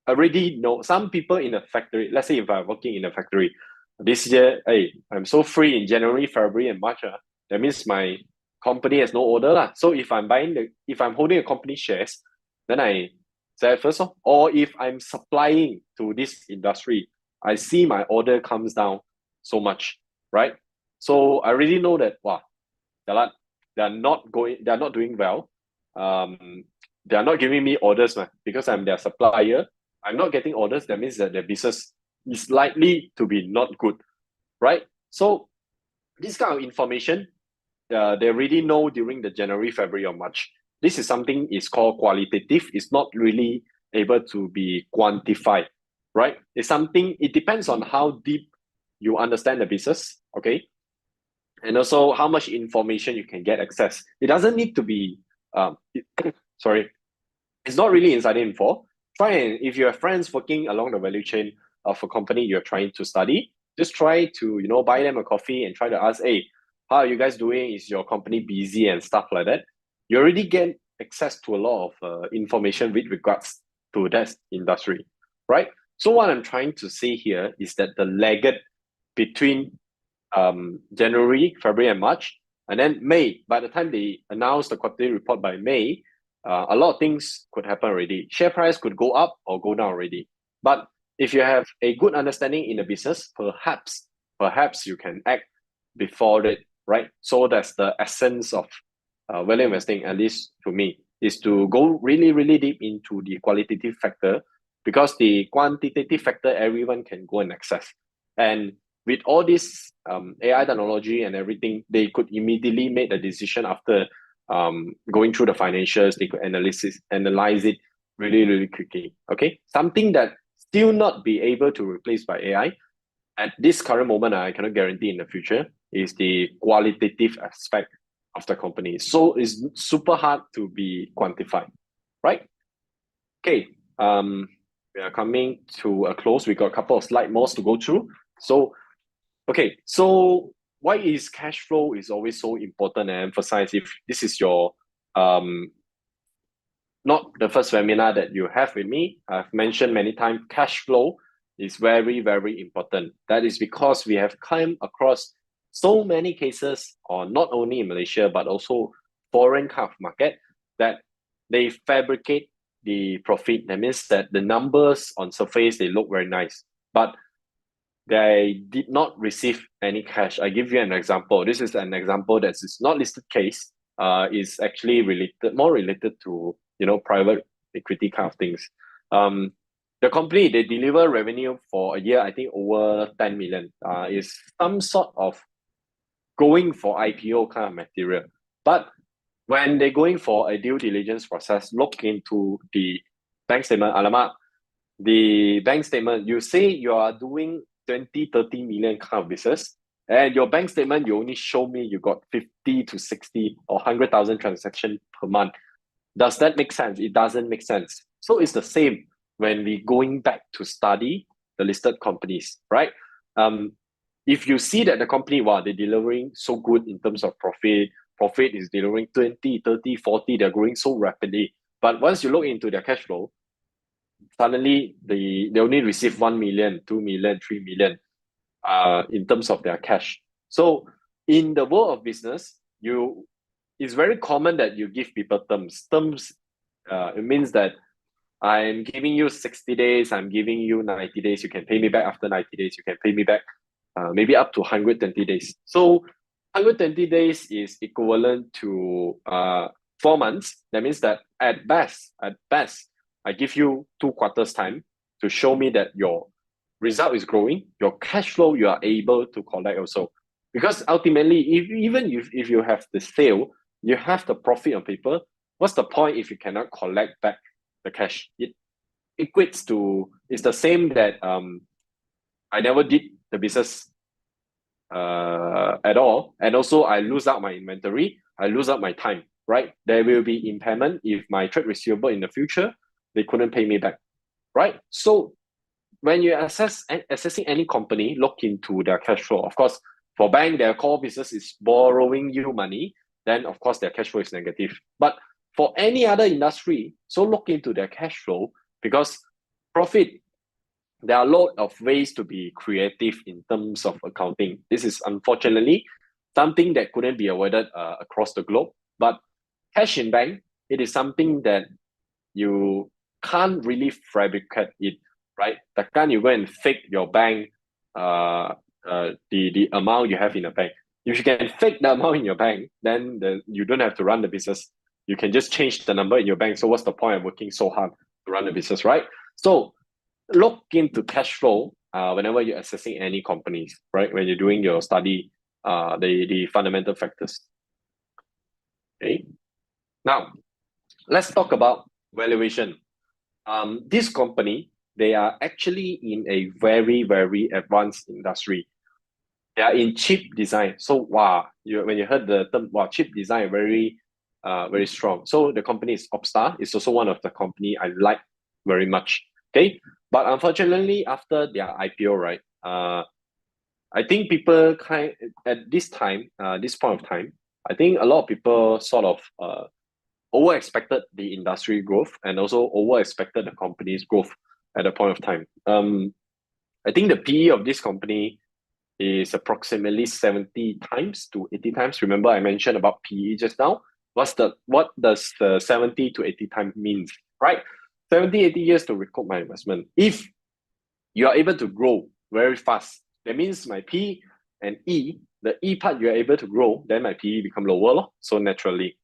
[SPEAKER 2] already know, some people in a factory, let's say if I'm working in a factory, this year, hey, I'm so free in January, February, and March. That means my company has no order lah. So if I'm holding a company shares, then I say first, or if I'm supplying to this industry, I see my order comes down so much, right? So I really know that wow, they're not doing well. They are not giving me orders, man, because I'm their supplier. I'm not getting orders. That means that their business is likely to be not good, right? So this kind of information, they already know during the January, February, or March. This is something is called qualitative. It's not really able to be quantified, right? It's something, it depends on how deep you understand the business, okay? And also how much information you can get access. It doesn't need to be, sorry, it's not really insider info. Try and, if you have friends working along the value chain of a company you're trying to study, just try to, buy them a coffee and try to ask, hey, how are you guys doing? Is your company busy and stuff like that? You already get access to a lot of information with regards to that industry, right? So what I'm trying to say here is that the laggard between January, February, and March, and then May, by the time they announce the quarterly report by May, a lot of things could happen already. Share price could go up or go down already. But if you have a good understanding in the business, perhaps you can act before it, right? So that's the essence of value investing, at least to me, is to go really, really deep into the qualitative factor, because the quantitative factor everyone can go and access. And with all this AI technology and everything, they could immediately make a decision after going through the financials. They could analyze it really, really quickly. Okay, something that still not be able to replace by AI at this current moment. I cannot guarantee in the future is the qualitative aspect of the company. So it's super hard to be quantified, right? Okay, we are coming to a close. We got a couple of slide more to go through. So okay, so why is cash flow is always so important and emphasized? If this is your not the first webinar that you have with me, I've mentioned many times cash flow is very, very important. That is because we have come across so many cases, or not only in Malaysia, but also foreign kind of market, that they fabricate the profit. That means that the numbers on surface, they look very nice, but they did not receive any cash. I give you an example. This is an example that is not listed case. Is actually more related to private equity kind of things. The company, they deliver revenue for a year, I think over 10 million. Is some sort of going for IPO kind of material. But when they're going for a due diligence process, look into the bank statement. Alamak, the bank statement, you say you are doing 20, 30 million kind of business, and your bank statement, you only show me you got 50 to 60 or 100,000 transactions per month. Does that make sense? It doesn't make sense. So it's the same when we going back to study the listed companies, right? If you see that the company, wow, they're delivering so good in terms of profit is delivering 20, 30, 40, they're growing so rapidly. But once you look into their cash flow, suddenly they only receive 1 million, 2 million, 3 million in terms of their cash. So in the world of business, it's very common that you give people terms. It means that I'm giving you 60 days, I'm giving you 90 days, you can pay me back after 90 days, you can pay me back maybe up to 120 days. So 120 days is equivalent to 4 months. That means that at best, I give you 2 quarters time to show me that your result is growing, your cash flow you are able to collect also. Because ultimately, even if you have the sale, you have the profit on paper, what's the point if you cannot collect back the cash? It equates to, it's the same that I never did the business at all, and also I lose out my inventory, I lose out my time, right? There will be impairment if my trade receivable in the future, they couldn't pay me back, right? So when you assessing any company, look into their cash flow. Of course, for bank, their core business is borrowing you money, then of course their cash flow is negative. But for any other industry, so look into their cash flow, because profit, there are a lot of ways to be creative in terms of accounting. This is unfortunately something that couldn't be avoided across the globe. But cash in bank, it is something that you can't really fabricate it, right? Takkan you go and fake your bank, the amount you have in the bank. If you can fake the amount in your bank, then you don't have to run the business. You can just change the number in your bank. So what's the point of working so hard to run the business, right? So look into cash flow whenever you're assessing any companies, right? When you're doing your study, the fundamental factors. Okay. Now, let's talk about valuation. This company, they are actually in a very, very advanced industry. They are in chip design. So wow, when you heard the term, wow, chip design, very strong. So the company is Opstar. It's also one of the company I like very much. Okay, but unfortunately, after their IPO, right, I think people at this time, this point of time, I think a lot of people sort of over expected the industry growth and also over expected the company's growth at a point of time. I think the PE of this company is approximately 70 times to 80 times. Remember, I mentioned about PE just now. What does the 70 to 80 times means, right? 70, 80 years to recoup my investment. If you are able to grow very fast, that means my P and E, the E part you are able to grow, then my PE become lower, so naturally.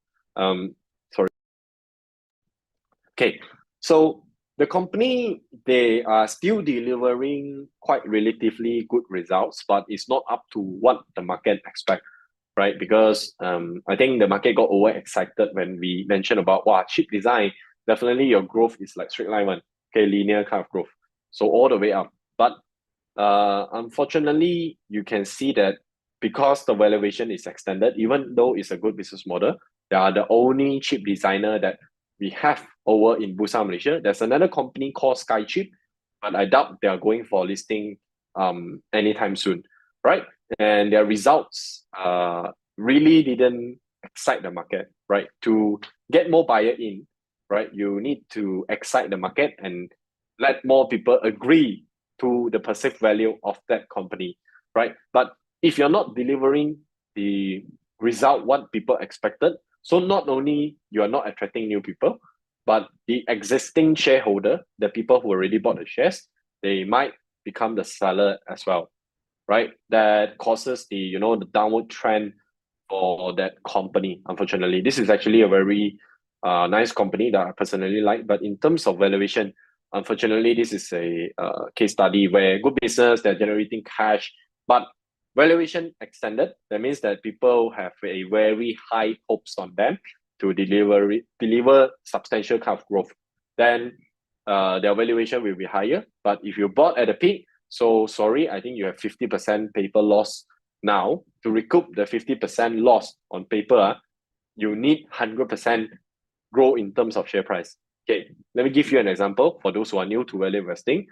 [SPEAKER 2] Okay, so the company, they are still delivering quite relatively good results, but it's not up to what the market expect, right? Because I think the market got overexcited when we mentioned about, wow, chip design, definitely your growth is like straight line one, okay, linear kind of growth. So all the way up. But unfortunately, you can see that because the valuation is extended, even though it's a good business model, they are the only chip designer that we have over in Bursa Malaysia. There's another company called Skychip, but I doubt they are going for listing anytime soon, right? And their results really didn't excite the market, right? To get more buyer in, right, you need to excite the market and let more people agree to the perceived value of that company, right? But if you're not delivering the result what people expected, so not only you are not attracting new people, but the existing shareholder, the people who already bought the shares, they might become the seller as well, right? That causes the the downward trend for that company. Unfortunately, this is actually a very nice company that I personally like, but in terms of valuation, unfortunately, this is a case study where good business, they're generating cash, but valuation extended. That means that people have a very high hopes on them. to deliver substantial kind of growth, then their valuation will be higher. But if you bought at the peak, so sorry, I think you have 50% paper loss now. To recoup the 50% loss on paper, you need 100% grow in terms of share price. Okay, let me give you an example for those who are new to value investing.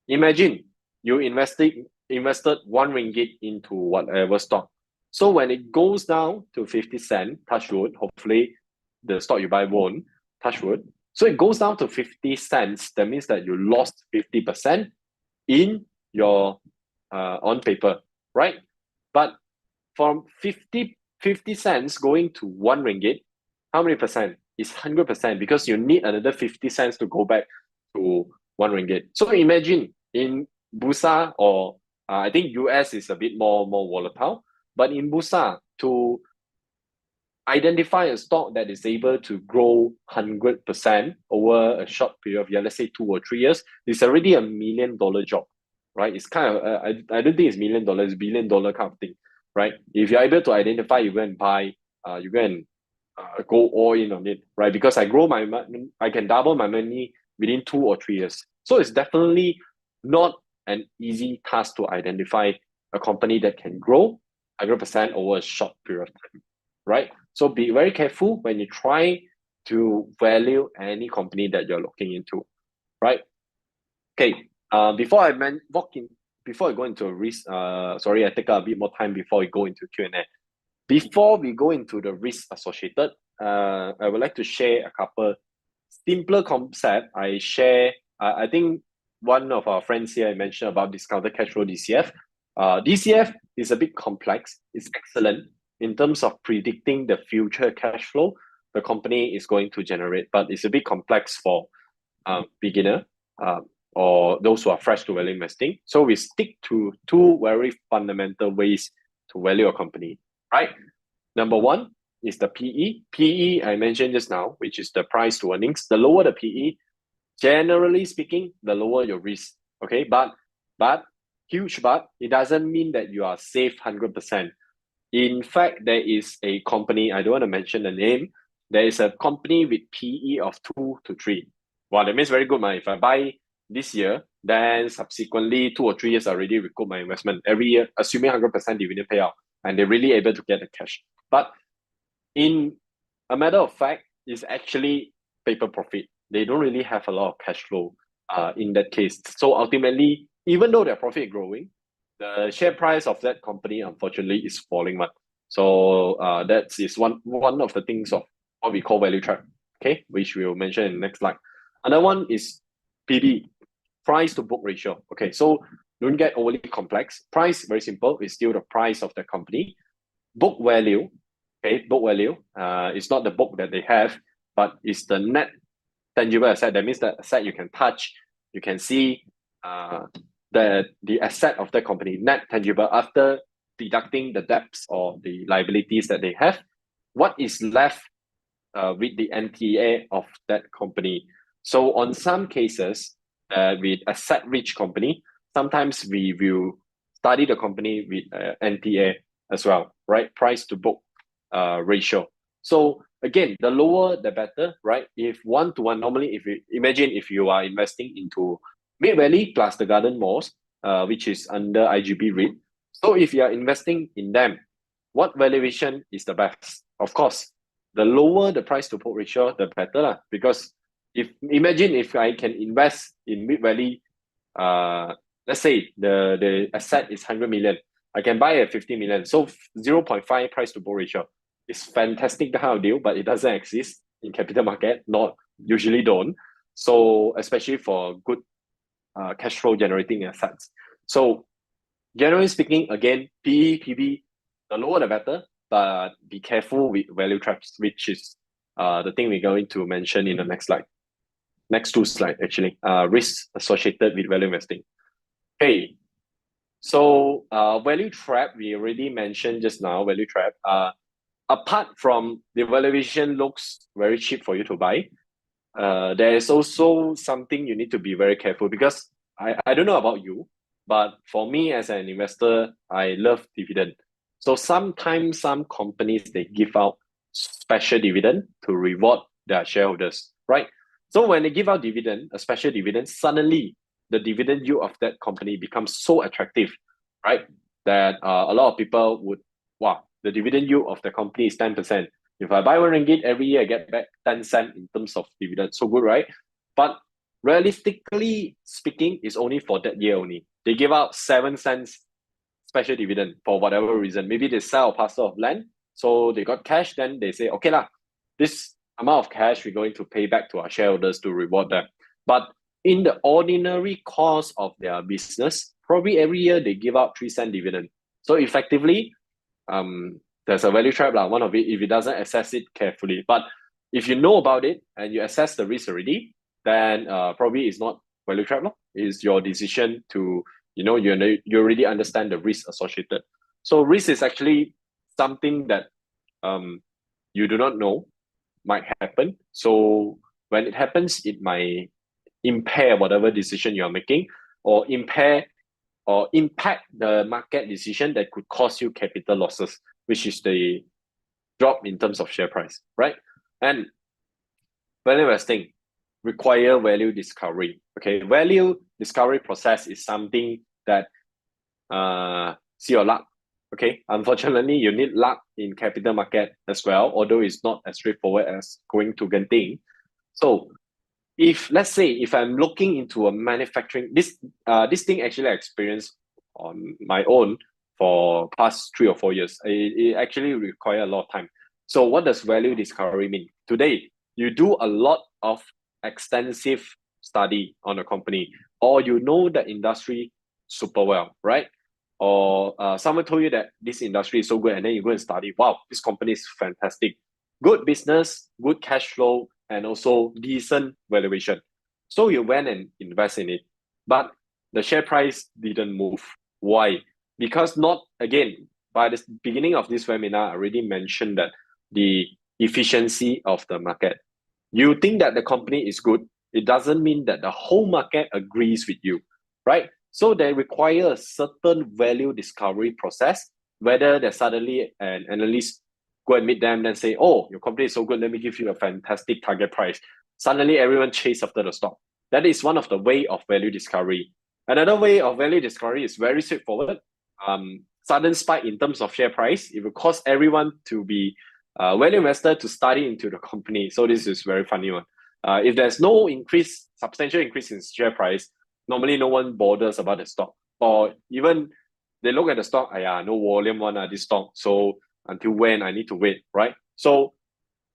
[SPEAKER 2] Imagine you invested RM1 into whatever stock. So when it goes down to 50 cents, touch wood, hopefully the stock you buy won't, touch wood. So it goes down to 50 cents. That means that you lost 50% in your on paper, right? But from 50 cents going to RM1, how many percent? It's 100% because you need another 50 cents to go back to RM1. So imagine in Bursa or I think US is a bit more volatile, but in Bursa, to identify a stock that is able to grow 100% over a short period of, let's say 2 or 3 years, it's already $1 million job, right? It's kind of, I don't think it's $1 million, it's $1 billion kind of thing, right? If you're able to identify, you go and buy, you go and go all in on it, right? Because I can double my money within 2 or 3 years. So it's definitely not an easy task to identify a company that can grow 100% over a short period of time, right? So be very careful when you try to value any company that you're looking into, right? Okay. Before I go into a risk, sorry, I take a bit more time before we go into Q&A. Before we go into the risk associated, I would like to share a couple simpler concept. I think one of our friends here mentioned about discounted cash flow DCF. DCF is a bit complex. It's excellent in terms of predicting the future cash flow the company is going to generate, but it's a bit complex for beginner or those who are fresh to value investing. So we stick to 2 very fundamental ways to value a company, right? Number 1 is the PE. PE, I mentioned just now, which is the price to earnings. The lower the PE, generally speaking, the lower your risk. Okay, but huge but, it doesn't mean that you are safe 100%. In fact, there is a company, I don't want to mention the name, there is a company with PE of 2 to 3. Wow, that means very good, man. If I buy this year, then subsequently 2 or 3 years I already recoup my investment every year, assuming 100% dividend payout, and they're really able to get the cash. But in a matter of fact, it's actually paper profit. They don't really have a lot of cash flow in that case. So ultimately, even though their profit is growing, the share price of that company, unfortunately, is falling. So that is one of the things of what we call value trap, okay, which we will mention in the next slide. Another one is PB, price to book ratio. Okay, so don't get overly complex. Price, very simple, is still the price of the company. Book value, okay, book value is not the book that they have, but it's the net tangible asset. That means the asset you can touch, you can see the asset of the company, net tangible, after deducting the debts or the liabilities that they have, what is left with the NTA of that company. So on some cases, with asset-rich company, sometimes we will study the company with NTA as well, right? Price to book ratio. So again, the lower the better, right? If 1-to-1, normally if you are investing into Mid Valley plus the Garden Malls, which is under IGB REIT. So if you are investing in them, what valuation is the best? Of course, the lower the price to book ratio, the better. Because imagine if I can invest in Mid Valley, let's say the asset is 100 million, I can buy at 50 million. So 0.5 price to book ratio is fantastic kind of deal, but it doesn't exist in capital market, not usually don't. So especially for good cash flow generating assets. So generally speaking, again, PE, PB, the lower the better, but be careful with value traps, which is the thing we're going to mention in the next slide. Next 2 slides, actually. Risks associated with value investing. Okay. So value trap, we already mentioned just now, value trap. Apart from the valuation looks very cheap for you to buy, there is also something you need to be very careful, because I don't know about you, but for me as an investor, I love dividend. So sometimes some companies, they give out special dividend to reward their shareholders, right? So when they give out dividend, a special dividend, suddenly the dividend yield of that company becomes so attractive, right? That a lot of people would, wow, the dividend yield of the company is 10%. If I buy 1 ringgit every year, I get back 10 cents in terms of dividend. So good, right? But realistically speaking, it's only for that year only. They give out 7 cents special dividend for whatever reason. Maybe they sell a parcel of land, so they got cash, then they say, okay lah, this amount of cash we're going to pay back to our shareholders to reward them. But in the ordinary course of their business, probably every year they give out 3 cent dividend. So effectively, there's a value trap lah. One of it, if it doesn't assess it carefully. But if you know about it and you assess the risk already, then probably it's not value trap lah. It's your decision to, you already understand the risk associated. So risk is actually something that you do not know might happen. So when it happens, it might impair whatever decision you are making, or impact the market decision that could cause you capital losses, which is the drop in terms of share price, right? And value investing require value discovery. Okay, value discovery process is something that see your luck. Okay, unfortunately, you need luck in capital market as well, although it's not as straightforward as going to Genting. So if let's say if I'm looking into a manufacturing, this thing actually I experienced on my own for past 3 or 4 years. It actually require a lot of time. So what does value discovery mean? Today, you do a lot of extensive study on a company, or you know the industry super well, right? Or someone told you that this industry is so good, and then you go and study, wow, this company is fantastic. Good business, good cash flow, and also decent valuation. So you went and invest in it. But the share price didn't move. Why? Because not, again, by the beginning of this webinar, I already mentioned that the efficiency of the market. You think that the company is good, it doesn't mean that the whole market agrees with you, right? So they require a certain value discovery process, whether there's suddenly an analyst go and meet them and say, oh, your company is so good, let me give you a fantastic target price. Suddenly everyone chase after the stock. That is one of the way of value discovery. Another way of value discovery is very straightforward. Sudden spike in terms of share price, it will cause everyone to be value investor to study into the company. So this is very funny one. If there's no substantial increase in share price, normally no one bothers about the stock. Or even they look at the stock, no volume one, this stock. So until when I need to wait, right? So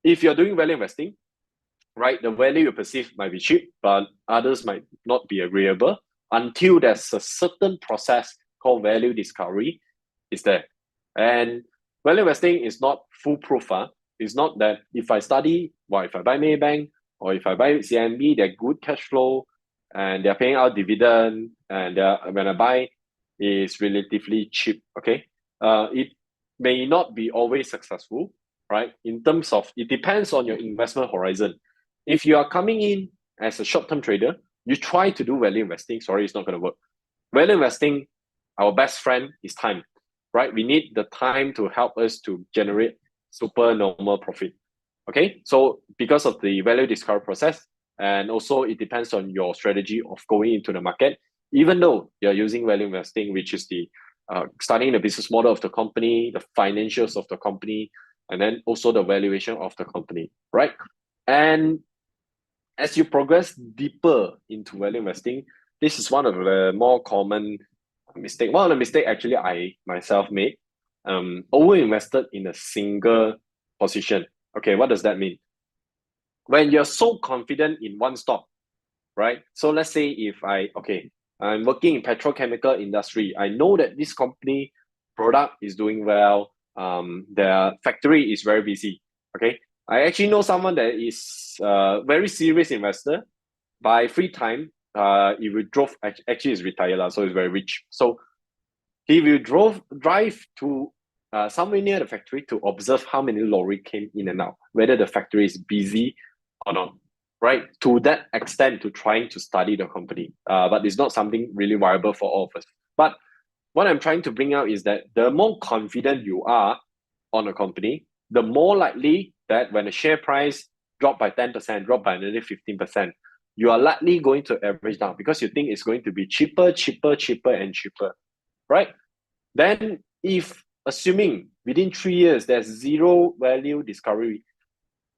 [SPEAKER 2] if you're doing value investing, right, the value you perceive might be cheap, but others might not be agreeable until there's a certain process called value discovery is there. And value investing is not foolproof. It's not that if I study, if I buy Maybank or if I buy CMB, they're good cash flow and they're paying out dividend, and when I buy, it's relatively cheap. Okay, it may not be always successful, right? In terms of, it depends on your investment horizon. If you are coming in as a short-term trader, you try to do value investing, sorry, it's not going to work. Value investing, our best friend is time, right? We need the time to help us to generate super normal profit. Okay, so because of the value discovery process, and also it depends on your strategy of going into the market, even though you're using value investing, which is the studying the business model of the company, the financials of the company, and then also the valuation of the company, right? And as you progress deeper into value investing, this is one of the more common mistake. One of the mistake actually I myself made, over-invested in a single position. Okay, what does that mean? When you're so confident in one stock, right? So let's say if I'm working in petrochemical industry, I know that this company product is doing well, their factory is very busy. Okay, I actually know someone that is a very serious investor. By free time, he will actually is retired, so he's very rich. So he will drive to somewhere near the factory to observe how many lorry came in and out, whether the factory is busy or not, right? To that extent, to trying to study the company. But it's not something really viable for all of us. But what I'm trying to bring out is that the more confident you are on a company, the more likely that when the share price drop by 10%, drop by another 15%, you are likely going to average down because you think it's going to be cheaper, and cheaper, right? Then if assuming within 3 years there's zero value discovery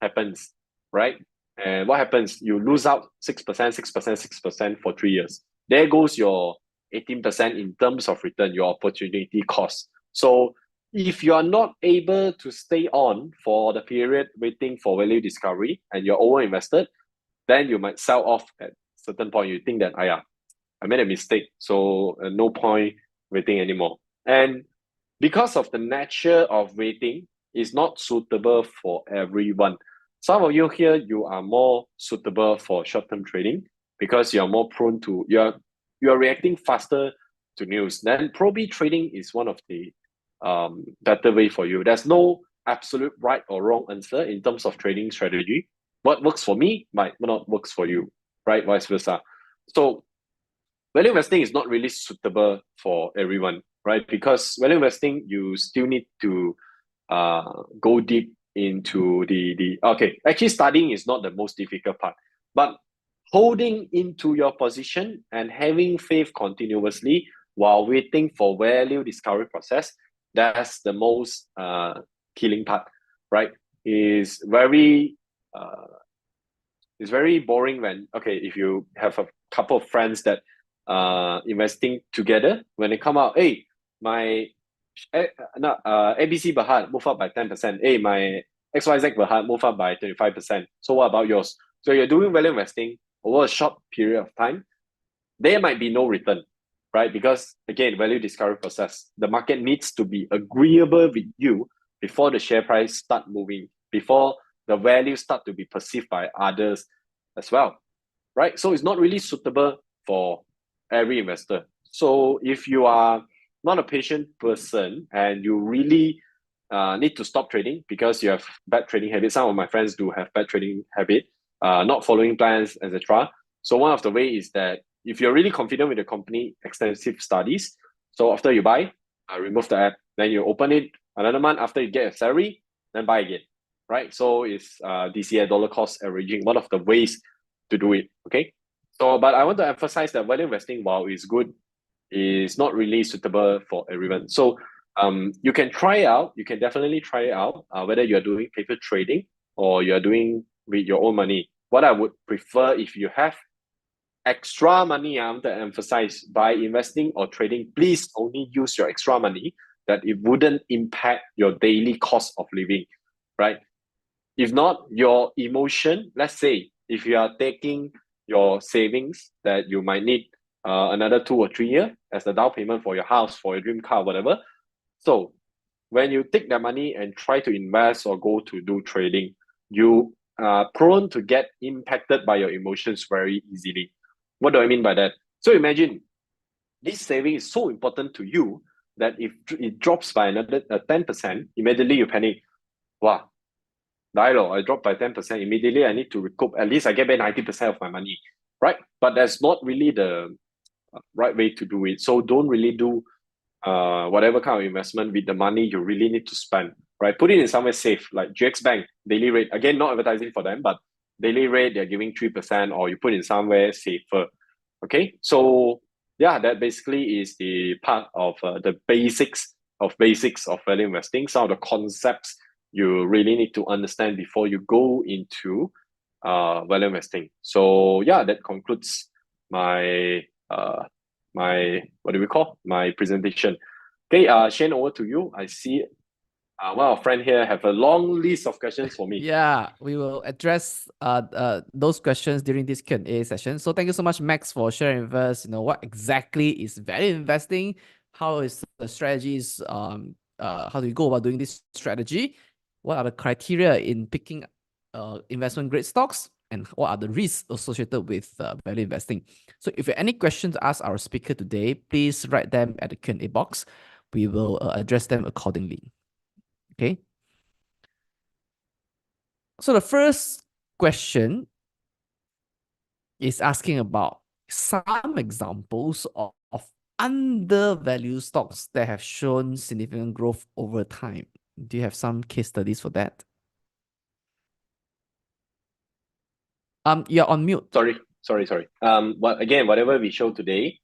[SPEAKER 2] happens, right? And what happens? You lose out 6%, 6% for 3 years. There goes your 18% in terms of return, your opportunity cost. So if you are not able to stay on for the period waiting for value discovery and you're over invested, then you might sell off at a certain point. You think that, I made a mistake, so no point waiting anymore. And because of the nature of waiting, is not suitable for everyone. Some of you here, you are more suitable for short-term trading because you're more prone to, you're reacting faster to news. Then probably trading is one of the better way for you. There's no absolute right or wrong answer in terms of trading strategy. What works for me might not works for you, right? Vice versa. So value investing is not really suitable for everyone, right? Because value investing, you still need to go deep into the okay. Actually, studying is not the most difficult part, but holding into your position and having faith continuously while waiting for value discovery process, that's the most killing part, right? Is very it's very boring when, okay, if you have a couple of friends that investing together, when they come out, hey, my ABC Berhad move up by 10%. Hey, my XYZ Berhad move up by 25%. So what about yours? So you're doing value investing over a short period of time, there might be no return, right? Because again, value discovery process, the market needs to be agreeable with you before the share price start moving, before the value start to be perceived by others as well, right? So it's not really suitable for every investor. So if you are not a patient person and you really need to stop trading because you have bad trading habits, some of my friends do have bad trading habit, not following plans, etc. So one of the way is that if you're really confident with the company, extensive studies. So after you buy, remove the app, then you open it another month after you get a salary, then buy again, right? So it's DCA, dollar cost averaging, one of the ways to do it, okay? So, but I want to emphasize that value investing, while it's good, is not really suitable for everyone. So you can try it out, you can definitely try it out, whether you're doing paper trading or you're doing with your own money. What I would prefer, if you have extra money, I want to emphasize, by investing or trading, please only use your extra money that it wouldn't impact your daily cost of living, right? If not, your emotion, let's say, if you are taking your savings that you might need another 2 or 3 years as the down payment for your house, for your dream car, whatever. So when you take that money and try to invest or go to do trading, you are prone to get impacted by your emotions very easily. What do I mean by that? So imagine this saving is so important to you that if it drops by another 10%, immediately you panic. Wow, I dropped by 10%. Immediately I need to recoup. At least I get back 90% of my money, right? But that's not really the right way to do it. So don't really do whatever kind of investment with the money you really need to spend, right? Put it in somewhere safe, like GX Bank, daily rate. Again, not advertising for them, but daily rate, they're giving 3%, or you put in somewhere safer. Okay, so yeah, that basically is the part of the basics of value investing. Some of the concepts you really need to understand before you go into value investing. So yeah, that concludes my my presentation. Okay, Shane, over to you. I see one of our friend here have a long list of questions for me.
[SPEAKER 1] Yeah, we will address those questions during this Q&A session. So thank you so much, Max, for sharing with us, what exactly is value investing, how is the strategies, how do you go about doing this strategy, what are the criteria in picking investment grade stocks, and what are the risks associated with value investing. So if you have any questions to ask our speaker today, please write them at the Q&A box. We will address them accordingly. Okay. So the first question is asking about some examples of undervalued stocks that have shown significant growth over time. Do you have some case studies for that? You're on mute.
[SPEAKER 2] Sorry. But again, whatever we show today,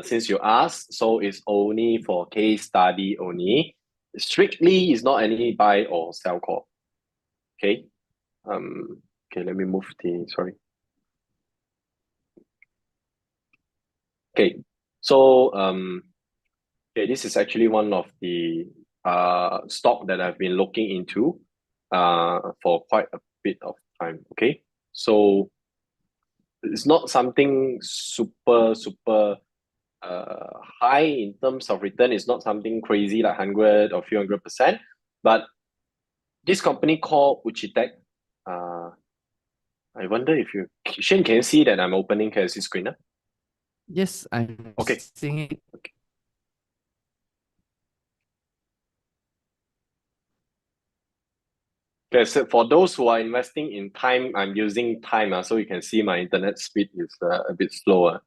[SPEAKER 2] since you asked, so it's only for case study only. Strictly is not any buy or sell call. Okay. Okay, let me move sorry. Okay. So okay, this is actually one of the stock that I've been looking into for quite a bit of time. Okay. So it's not something super high in terms of return. It's not something crazy like 100 or few 100%. But this company called Uchitech, I wonder if Shane, can you see that I'm opening KSC screen?
[SPEAKER 1] Yes, I'm
[SPEAKER 2] Okay.
[SPEAKER 1] seeing it.
[SPEAKER 2] Okay, so for those who are investing in time, I'm using time, so you can see my internet speed is a bit slower.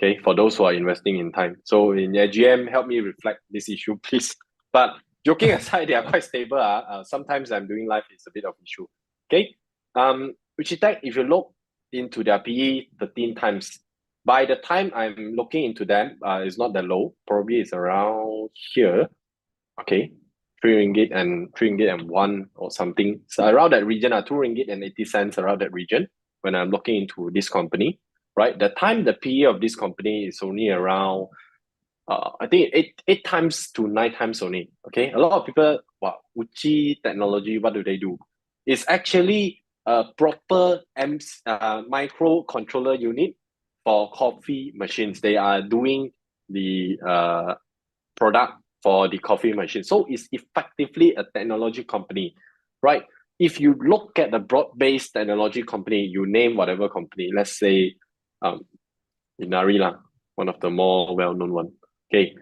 [SPEAKER 2] Okay, for those who are investing in time. So in AGM, help me reflect this issue, please. But joking aside, they are quite stable. Sometimes I'm doing live, it's a bit of issue. Okay. Uchitech, if you look into their PE 13 times, by the time I'm looking into them, it's not that low. Probably it's around here. Okay. 3 ringgit and 1 or something. So around that region, 2 ringgit and 80 cents around that region when I'm looking into this company, right? The time the PE of this company is only around I think eight times to 9 times only. Okay. A lot of people, wow, Uchi technology, what do they do? It's actually a proper microcontroller unit for coffee machines. They are doing the product for the coffee machine. So it's effectively a technology company, right? If you look at the broad-based technology company, you name whatever company, let's say Inari lah, one of the more well-known one. Okay,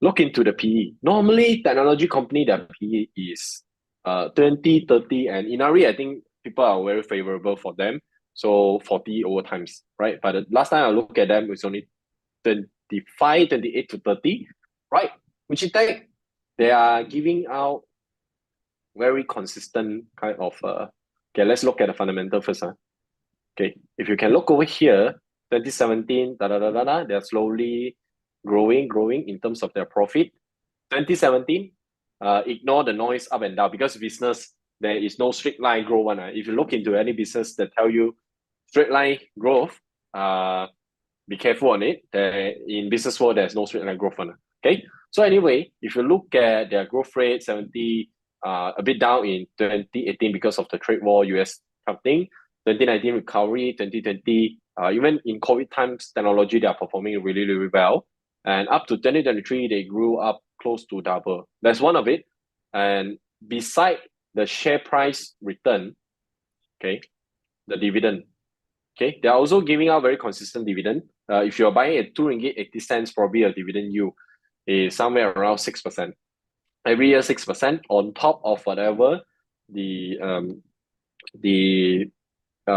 [SPEAKER 2] look into the PE. Normally, technology company, their PE is 20, 30, and Inari, I think people are very favorable for them. So 40 over times, right? But the last time I looked at them, it's only 25, 28 to 30, right? Which in fact, they are giving out very consistent kind of okay, let's look at the fundamental first. Okay, if you can look over here, 2017, they're slowly growing in terms of their profit. 2017, ignore the noise up and down because business, there is no straight line growth one. If you look into any business that tell you straight line growth, be careful on it. In business world, there's no straight line growth one. Okay, so anyway, if you look at their growth rate, 70, a bit down in 2018 because of the trade war, US thing. 2019 recovery, 2020, even in COVID times, technology, they are performing really well. And up to 2023, they grew up close to double. That's one of it. And beside the share price return, okay, the dividend, okay, they're also giving out very consistent dividend. If you're buying at 2 ringgit 80 cents, probably a dividend yield is somewhere around 6%. Every year 6% on top of whatever the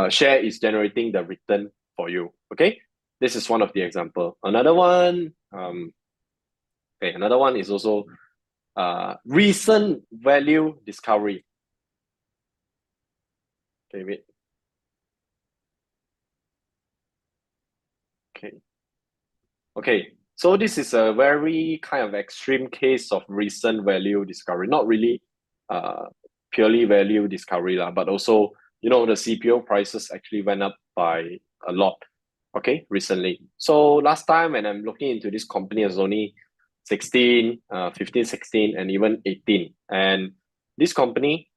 [SPEAKER 2] share is generating the return for you. Okay, this is one of the example. Another one, okay, another one is also recent value discovery. Okay, wait. Okay, so this is a very kind of extreme case of recent value discovery, not really purely value discovery, but also, the CPO prices actually went up by a lot, okay, recently. So last time when I'm looking into this company, it was only 16, 15, 16, and even 18. And this company,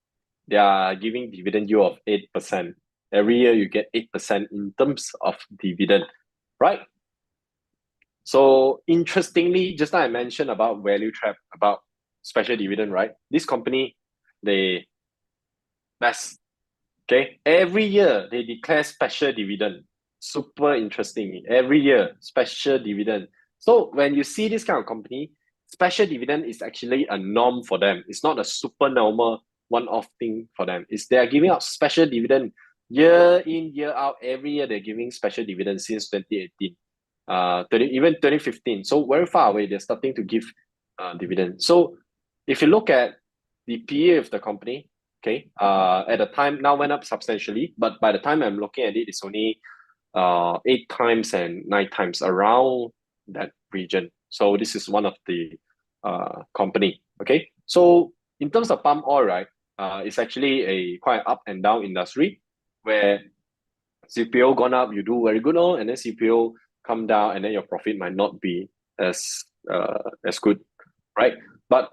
[SPEAKER 2] they are giving dividend yield of 8%. Every year you get 8% in terms of dividend, right? So interestingly, just now I mentioned about value trap, about special dividend, right? This company, they best. Okay, every year they declare special dividend. Super interesting. Every year, special dividend. So when you see this kind of company, special dividend is actually a norm for them. It's not a super normal one-off thing for them. It's they are giving out special dividend year in, year out. Every year they're giving special dividend since 2018. 2015. So very far away, they're starting to give dividend. So if you look at the PE of the company, okay, at the time now went up substantially, but by the time I'm looking at it, it's only 8 times and 9 times around that region. So this is one of the company. Okay, so in terms of palm oil, right, it's actually a quite up and down industry where CPO gone up, you do very good on, and then CPO come down, and then your profit might not be as good, right? But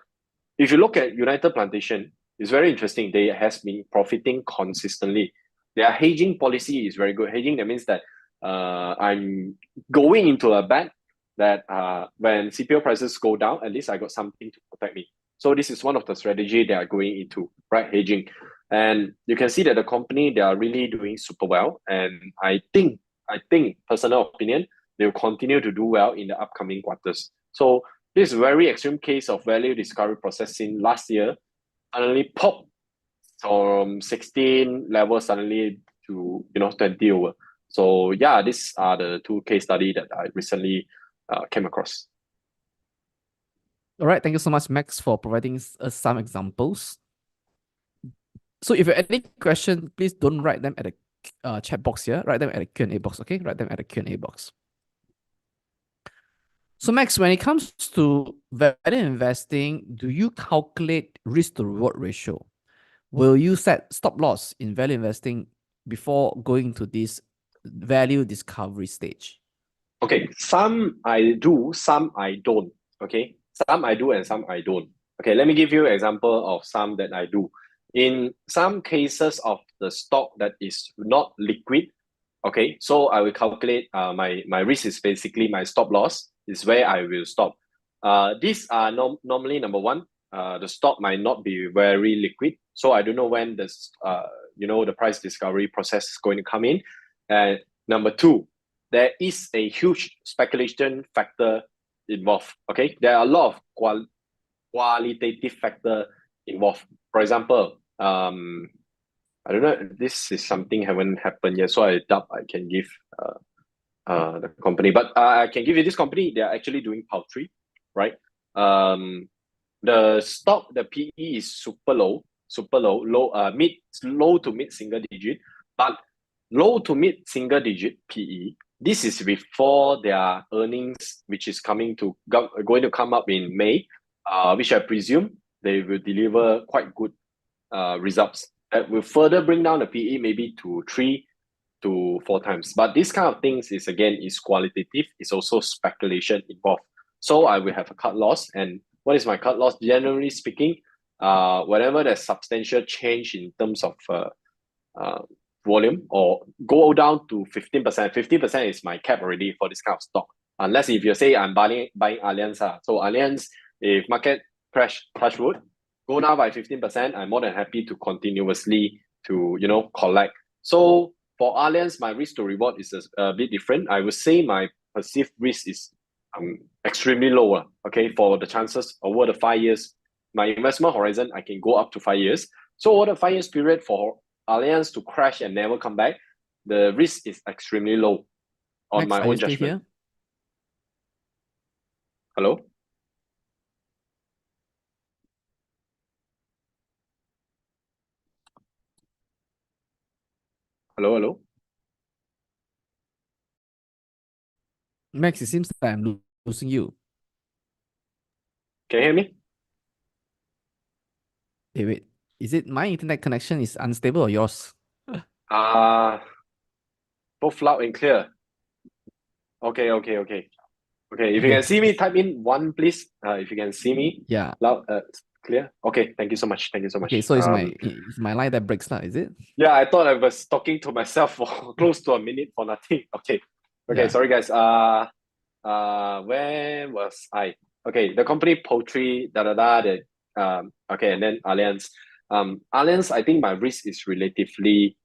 [SPEAKER 2] if you look at United Plantation, it's very interesting. They has been profiting consistently. Their hedging policy is very good. Hedging, that means that I'm going into a bet that when CPO prices go down, at least I got something to protect me. So this is one of the strategy they are going into, right? Hedging. And you can see that the company, they are really doing super well. And I think, personal opinion, they will continue to do well in the upcoming quarters. So this very extreme case of value discovery processing last year suddenly popped from 16 levels suddenly to 20 over. So yeah, these are the two case study that I recently came across.
[SPEAKER 1] All right, thank you so much, Max, for providing us some examples. So if you have any question, please don't write them at the chat box here. Write them at the Q&A box, okay? Write them at the Q&A box. So Max, when it comes to value investing, do you calculate risk to reward ratio? Will you set stop loss in value investing before going to this value discovery stage?
[SPEAKER 2] Okay, some I do, some I don't. Okay, some I do and some I don't. Okay, let me give you an example of some that I do. In some cases of the stock that is not liquid, okay, so I will calculate my risk is basically my stop loss is where I will stop. These are normally number one. The stock might not be very liquid, so I don't know when this the price discovery process is going to come in. And number two, there is a huge speculation factor involved. Okay, there are a lot of qualitative factor involved. For example, I don't know. This is something haven't happened yet, so I doubt I can give the company. But I can give you this company. They are actually doing poultry, right? The stock, the PE is super low, low to mid single digit, but low to mid single digit PE. This is before their earnings, which is going to come up in May, which I presume they will deliver quite good results. That will further bring down the PE maybe to 3 to 4 times. But this kind of things is qualitative. It's also speculation involved. So I will have a cut loss. And what is my cut loss? Generally speaking, whenever there's substantial change in terms of volume or go down to 15%, 15% is my cap already for this kind of stock. Unless if you say I'm buying Allianz. So Allianz, if market crash wood, go down by 15%, I'm more than happy to continuously to collect. So for Allianz, my risk to reward is a bit different. I would say my perceived risk is extremely lower. Okay, for the chances over the 5 years, my investment horizon, I can go up to 5 years. So over the 5 years period for Allianz to crash and never come back, the risk is extremely low on
[SPEAKER 1] Max,
[SPEAKER 2] my
[SPEAKER 1] are you
[SPEAKER 2] own
[SPEAKER 1] still
[SPEAKER 2] judgment.
[SPEAKER 1] here?
[SPEAKER 2] Hello? Hello?
[SPEAKER 1] Max, it seems that I'm losing you.
[SPEAKER 2] Can you hear me?
[SPEAKER 1] Hey, wait. Is it my internet connection is unstable or yours?
[SPEAKER 2] Both loud and clear. Okay. If you
[SPEAKER 1] Okay.
[SPEAKER 2] can see me, type in 1, please. If you can see me,
[SPEAKER 1] Yeah.
[SPEAKER 2] loud, clear. Okay, thank you so much.
[SPEAKER 1] Okay, so it's my line that breaks now, is it?
[SPEAKER 2] Yeah, I thought I was talking to myself for close to a minute for nothing. Okay,
[SPEAKER 1] Yeah.
[SPEAKER 2] sorry guys. Where was I? Okay, the company poultry, okay, and then Allianz. Allianz, I think my risk is relatively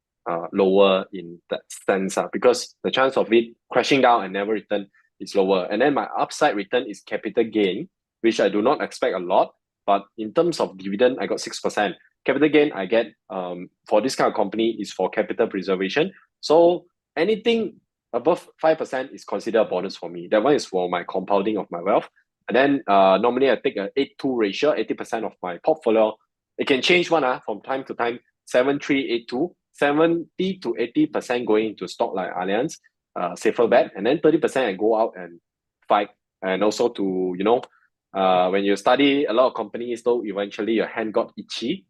[SPEAKER 2] lower in that sense, because the chance of it crashing down and never return is lower. And then my upside return is capital gain, which I do not expect a lot. But in terms of dividend, I got 6%. Capital gain I get for this kind of company is for capital preservation. So anything above 5% is considered a bonus for me. That one is for my compounding of my wealth. And then normally I take an 8-2 ratio, 80% of my portfolio It can change from time to time. 7382, 70 to 80% going into stock like Allianz, safer bet, and then 30% I go out and fight. And also to, when you study a lot of companies, though, eventually your hand got itchy,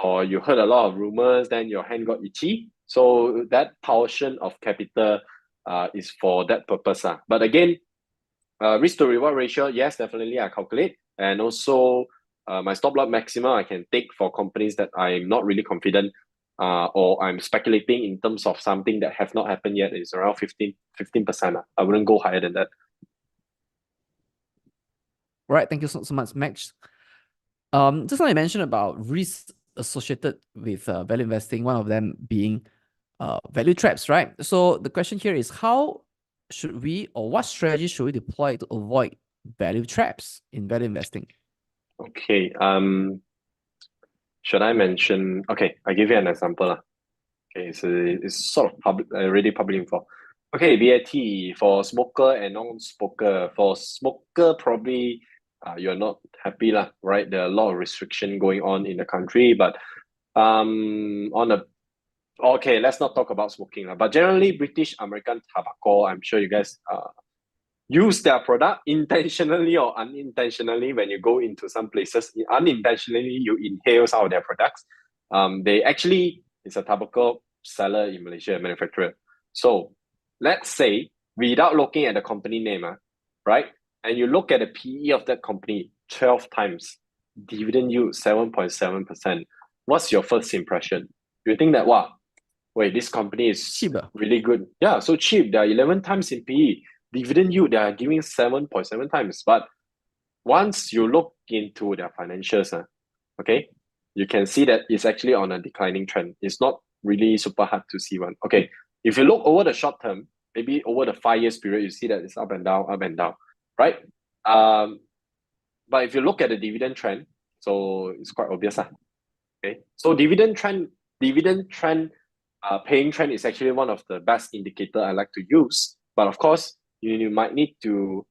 [SPEAKER 2] or you heard a lot of rumors, then your hand got itchy. So that portion of capital is for that purpose. But again, risk to reward ratio, yes, definitely I calculate. And also my stop loss maximum I can take for companies that I'm not really confident or I'm speculating in terms of something that have not happened yet is around 15%. I wouldn't go higher than that.
[SPEAKER 1] Right. Thank you so much, Max. Just now you mentioned about risks associated with value investing, one of them being value traps, right? So the question here is, how should we, or what strategy should we deploy to avoid value traps in value investing?
[SPEAKER 2] Okay. Should I mention? Okay, I give you an example. Okay, so it's sort of public, already public info. Okay, VAT for smoker and non-smoker. For smoker, probably you're not happy lah, right? There are a lot of restriction going on in the country, but okay, let's not talk about smoking lah. But generally, British American tobacco, I'm sure you guys use their product intentionally or unintentionally. When you go into some places, unintentionally you inhale some of their products. They actually, it's a tobacco seller in Malaysia, manufacturer. So let's say, without looking at the company name, right? And you look at the PE of that company, 12 times, dividend yield 7.7%. What's your first impression? You think that, wow, wait, this company is
[SPEAKER 1] Cheap.
[SPEAKER 2] really good. Yeah, so cheap. They're 11 times in PE. Dividend yield, they are giving 7.7 times. But once you look into their financials, okay, you can see that it's actually on a declining trend. It's not really super hard to see one. Okay, if you look over the short term, maybe over the 5 years period, you see that it's up and down, right? But if you look at the dividend trend, so it's quite obvious. Okay, so dividend trend, paying trend is actually one of the best indicator I like to use. But of course, you might need to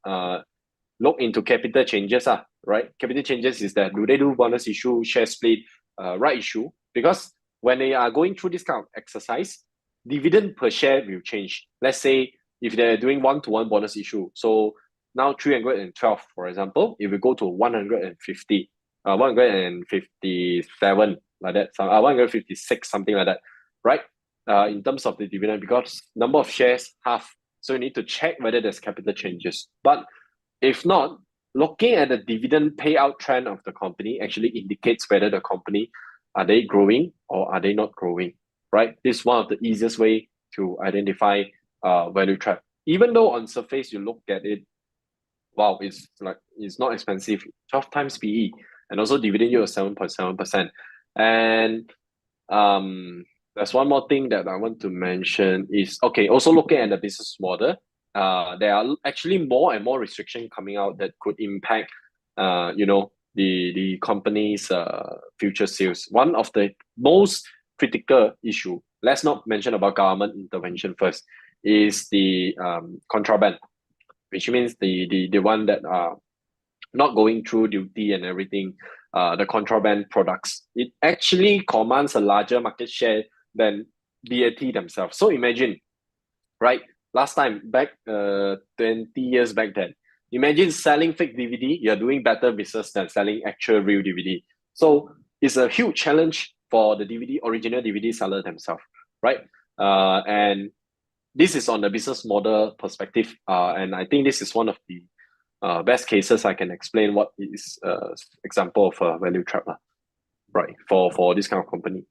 [SPEAKER 2] look into capital changes, right? Capital changes is that do they do bonus issue, share split, right issue? Because when they are going through this kind of exercise, dividend per share will change. Let's say if they're doing 1-to-1 bonus issue, so now 312, for example, it will go to 150, 157, like that, 156, something like that, right? In terms of the dividend, because number of shares half, so you need to check whether there's capital changes. But if not, looking at the dividend payout trend of the company actually indicates whether the company, are they growing or are they not growing, right? This is one of the easiest way to identify value trap. Even though on surface you look at it, wow, it's not expensive, 12 times PE, and also dividend yield of 7.7%. And there's one more thing that I want to mention is, okay, also looking at the business model, there are actually more and more restriction coming out that could impact, the company's future sales. One of the most critical issue, let's not mention about government intervention first, is the contraband, which means the one that are not going through duty and everything, the contraband products. It actually commands a larger market share than VAT themselves. So imagine, right? Last time, back 20 years back then, imagine selling fake DVD, you're doing better business than selling actual real DVD. So it's a huge challenge for the original DVD seller themselves, right? And this is on the business model perspective. And I think this is one of the best cases I can explain what is example of a value trap, right? For this kind of company.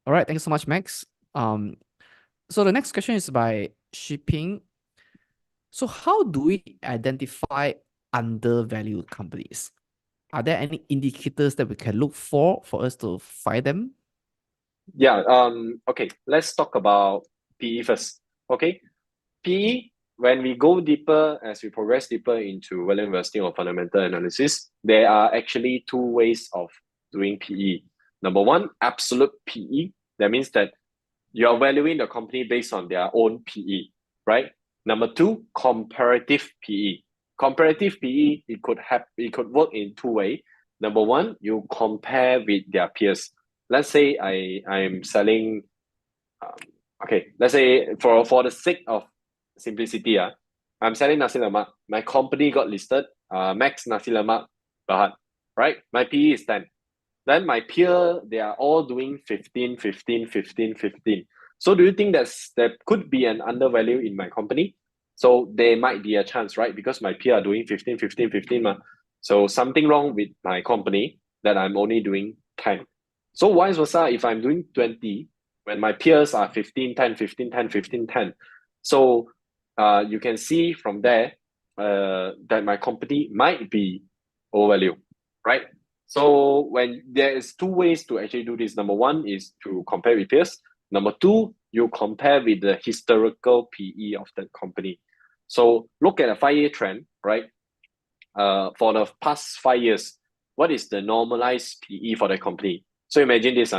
[SPEAKER 1] All right, thank you so much, Max. So the next question is by shipping. So how do we identify undervalued companies? Are there any indicators that we can look for us to find them?
[SPEAKER 2] Yeah. Okay. Let's talk about PE first. Okay. PE. When we go deeper, as we progress deeper into value investing or fundamental analysis, there are actually two ways of doing PE. Number one, absolute PE. That means that you are valuing the company based on their own PE, right? Number two, comparative PE. Comparative PE, it could work in two ways. Number one, you compare with their peers. Let's say I'm selling, okay, let's say for the sake of simplicity, I'm selling nasi lemak. My company got listed, Max Nasi Lemak Berhad, right? My PE is 10. Then my peer, they are all doing 15, 15, 15, 15. So do you think there could be an undervalue in my company? So there might be a chance, right? Because my peer are doing 15, 15, 15. So something wrong with my company that I'm only doing 10. So vice versa, if I'm doing 20, when my peers are 15, 10, 15, 10, 15, 10. So you can see from there that my company might be overvalued, right? So when there is two ways to actually do this. Number one is to compare with peers. Number two, you compare with the historical PE of that company. So look at a 5-year trend, right? For the past 5 years, what is the normalized PE for the company? So imagine this,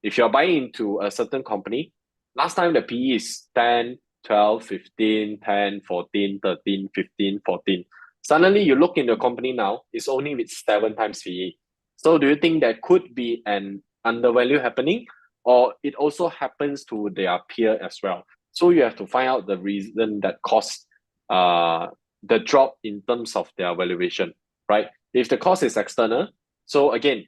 [SPEAKER 2] if you're buying into a certain company, last time the PE is 10, 12, 15, 10, 14, 13, 15, 14. Suddenly you look in the company now, it's only with 7 times PE. So do you think there could be an undervalue happening, or it also happens to their peer as well? So you have to find out the reason that caused the drop in terms of their valuation, right? If the cost is external, so again,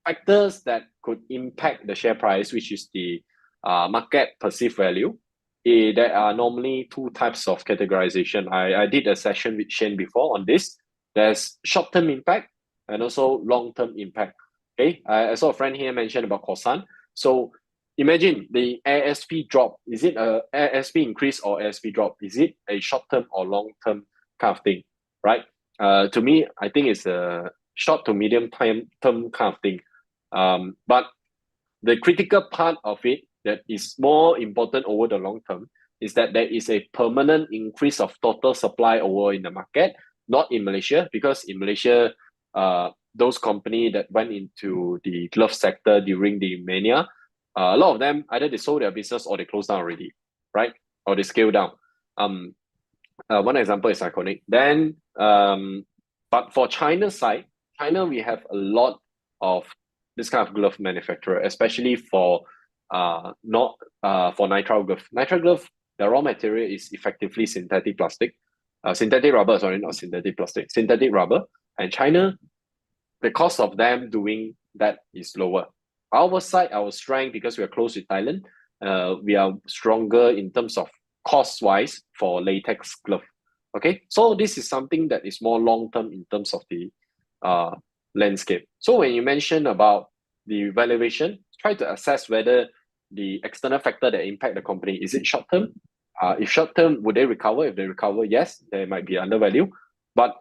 [SPEAKER 2] factors that could impact the share price, which is the market perceived value, there are normally two types of categorization. I did a session with Shane before on this. There's short-term impact and also long-term impact. Okay, I saw a friend here mention about Kosan. So imagine the ASP drop. Is it a ASP increase or ASP drop? Is it a short-term or long-term kind of thing, right? To me, I think it's a short to medium term kind of thing. But the critical part of it that is more important over the long term is that there is a permanent increase of total supply over in the market, not in Malaysia, because in Malaysia, those companies that went into the glove sector during the mania, a lot of them either they sold their business or they closed down already, right? Or they scaled down. One example is Iconic. Then, but for China side, China we have a lot of this kind of glove manufacturer, especially for not for nitrile glove. Nitrile glove, the raw material is effectively synthetic plastic, synthetic rubber. Sorry, not synthetic plastic, synthetic rubber. And China, the cost of them doing that is lower. Our side, our strength, because we are close with Thailand, we are stronger in terms of cost wise for latex glove. Okay, so this is something that is more long term in terms of the landscape. So when you mention about the valuation, try to assess whether the external factor that impact the company, is it short term? If short term, would they recover? If they recover, yes, they might be undervalued. But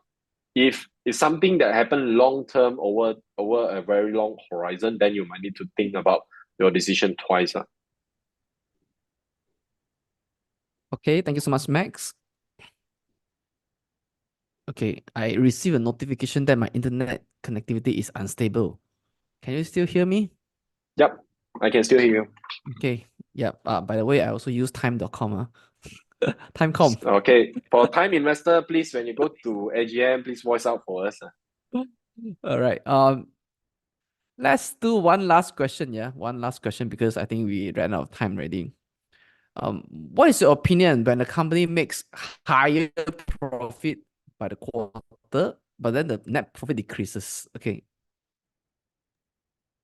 [SPEAKER 2] if it's something that happened long term over a very long horizon, then you might need to think about your decision twice.
[SPEAKER 1] Okay, thank you so much, Max. Okay, I received a notification that my internet connectivity is unstable. Can you still hear me?
[SPEAKER 2] Yep, I can still hear you.
[SPEAKER 1] Okay, yeah. By the way, I also use time.com. Timecom.
[SPEAKER 2] Okay, for time investor, please, when you go to AGM, please voice out for us.
[SPEAKER 1] All right. Let's do one last question. Yeah, one last question because I think we ran out of time already. What is your opinion when the company makes higher profit by the quarter, but then the net profit decreases? Okay.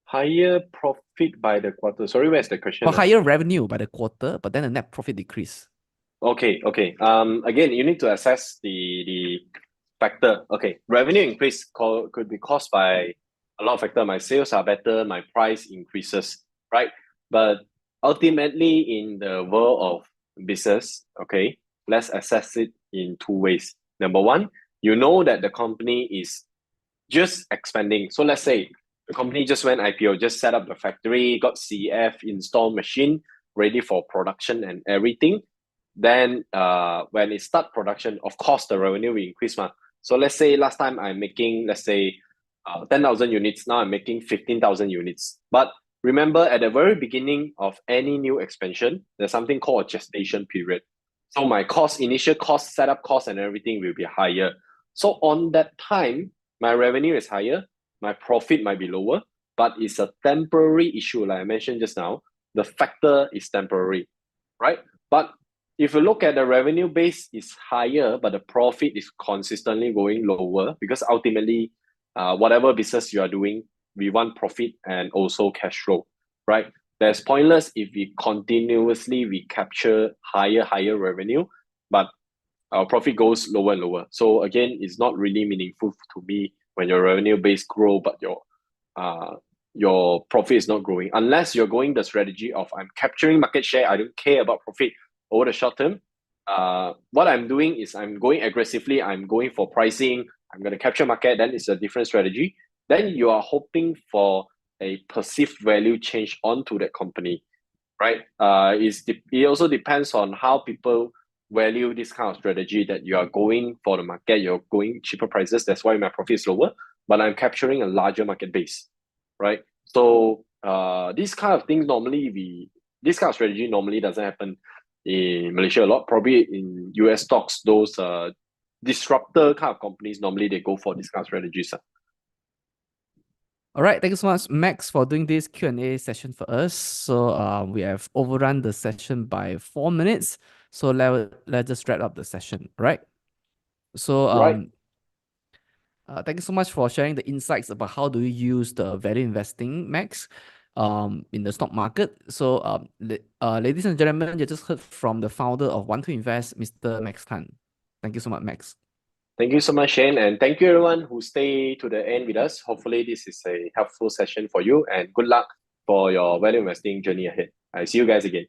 [SPEAKER 2] Higher profit by the quarter. Sorry, where's the question?
[SPEAKER 1] Or higher revenue by the quarter, but then the net profit decrease.
[SPEAKER 2] Okay. Again, you need to assess the factor. Okay, revenue increase could be caused by a lot of factors. My sales are better, my price increases, right? But ultimately, in the world of business, okay, let's assess it in two ways. Number one, you know that the company is just expanding. So let's say the company just went IPO, just set up the factory, got CF, installed machine, ready for production and everything. Then when it start production, of course the revenue will increase. So let's say last time I'm making, let's say 10,000 units, now I'm making 15,000 units. But remember at the very beginning of any new expansion, there's something called a gestation period. So my cost, initial cost, setup cost and everything will be higher. So on that time, my revenue is higher, my profit might be lower, but it's a temporary issue. Like I mentioned just now, the factor is temporary, right? But if you look at the revenue base is higher, but the profit is consistently going lower, because ultimately, whatever business you are doing, we want profit and also cash flow, right? That's pointless if we capture higher revenue, but our profit goes lower and lower. So again, it's not really meaningful to me when your revenue base grow, but your profit is not growing. Unless you're going the strategy of I'm capturing market share, I don't care about profit over the short term. What I'm doing is I'm going aggressively, I'm going for pricing, I'm going to capture market, then it's a different strategy. Then you are hoping for a perceived value change onto that company, right? It also depends on how people value this kind of strategy, that you are going for the market, you're going cheaper prices. That's why my profit is lower, but I'm capturing a larger market base, right? So this kind of things this kind of strategy normally doesn't happen in Malaysia a lot. Probably in US stocks, those disruptor kind of companies, normally they go for this kind of strategies.
[SPEAKER 1] All right, thank you so much, Max, for doing this Q&A session for us. So we have overrun the session by 4 minutes. So let's just wrap up the session, right? So
[SPEAKER 2] Right.
[SPEAKER 1] thank you so much for sharing the insights about how do you use the value investing, Max, in the stock market. So ladies and gentlemen, you just heard from the founder of Want to Invest, Mr. Max Tan. Thank you so much, Max.
[SPEAKER 2] Thank you so much, Shane, and thank you everyone who stay to the end with us. Hopefully this is a helpful session for you, and good luck for your value investing journey ahead. I see you guys again.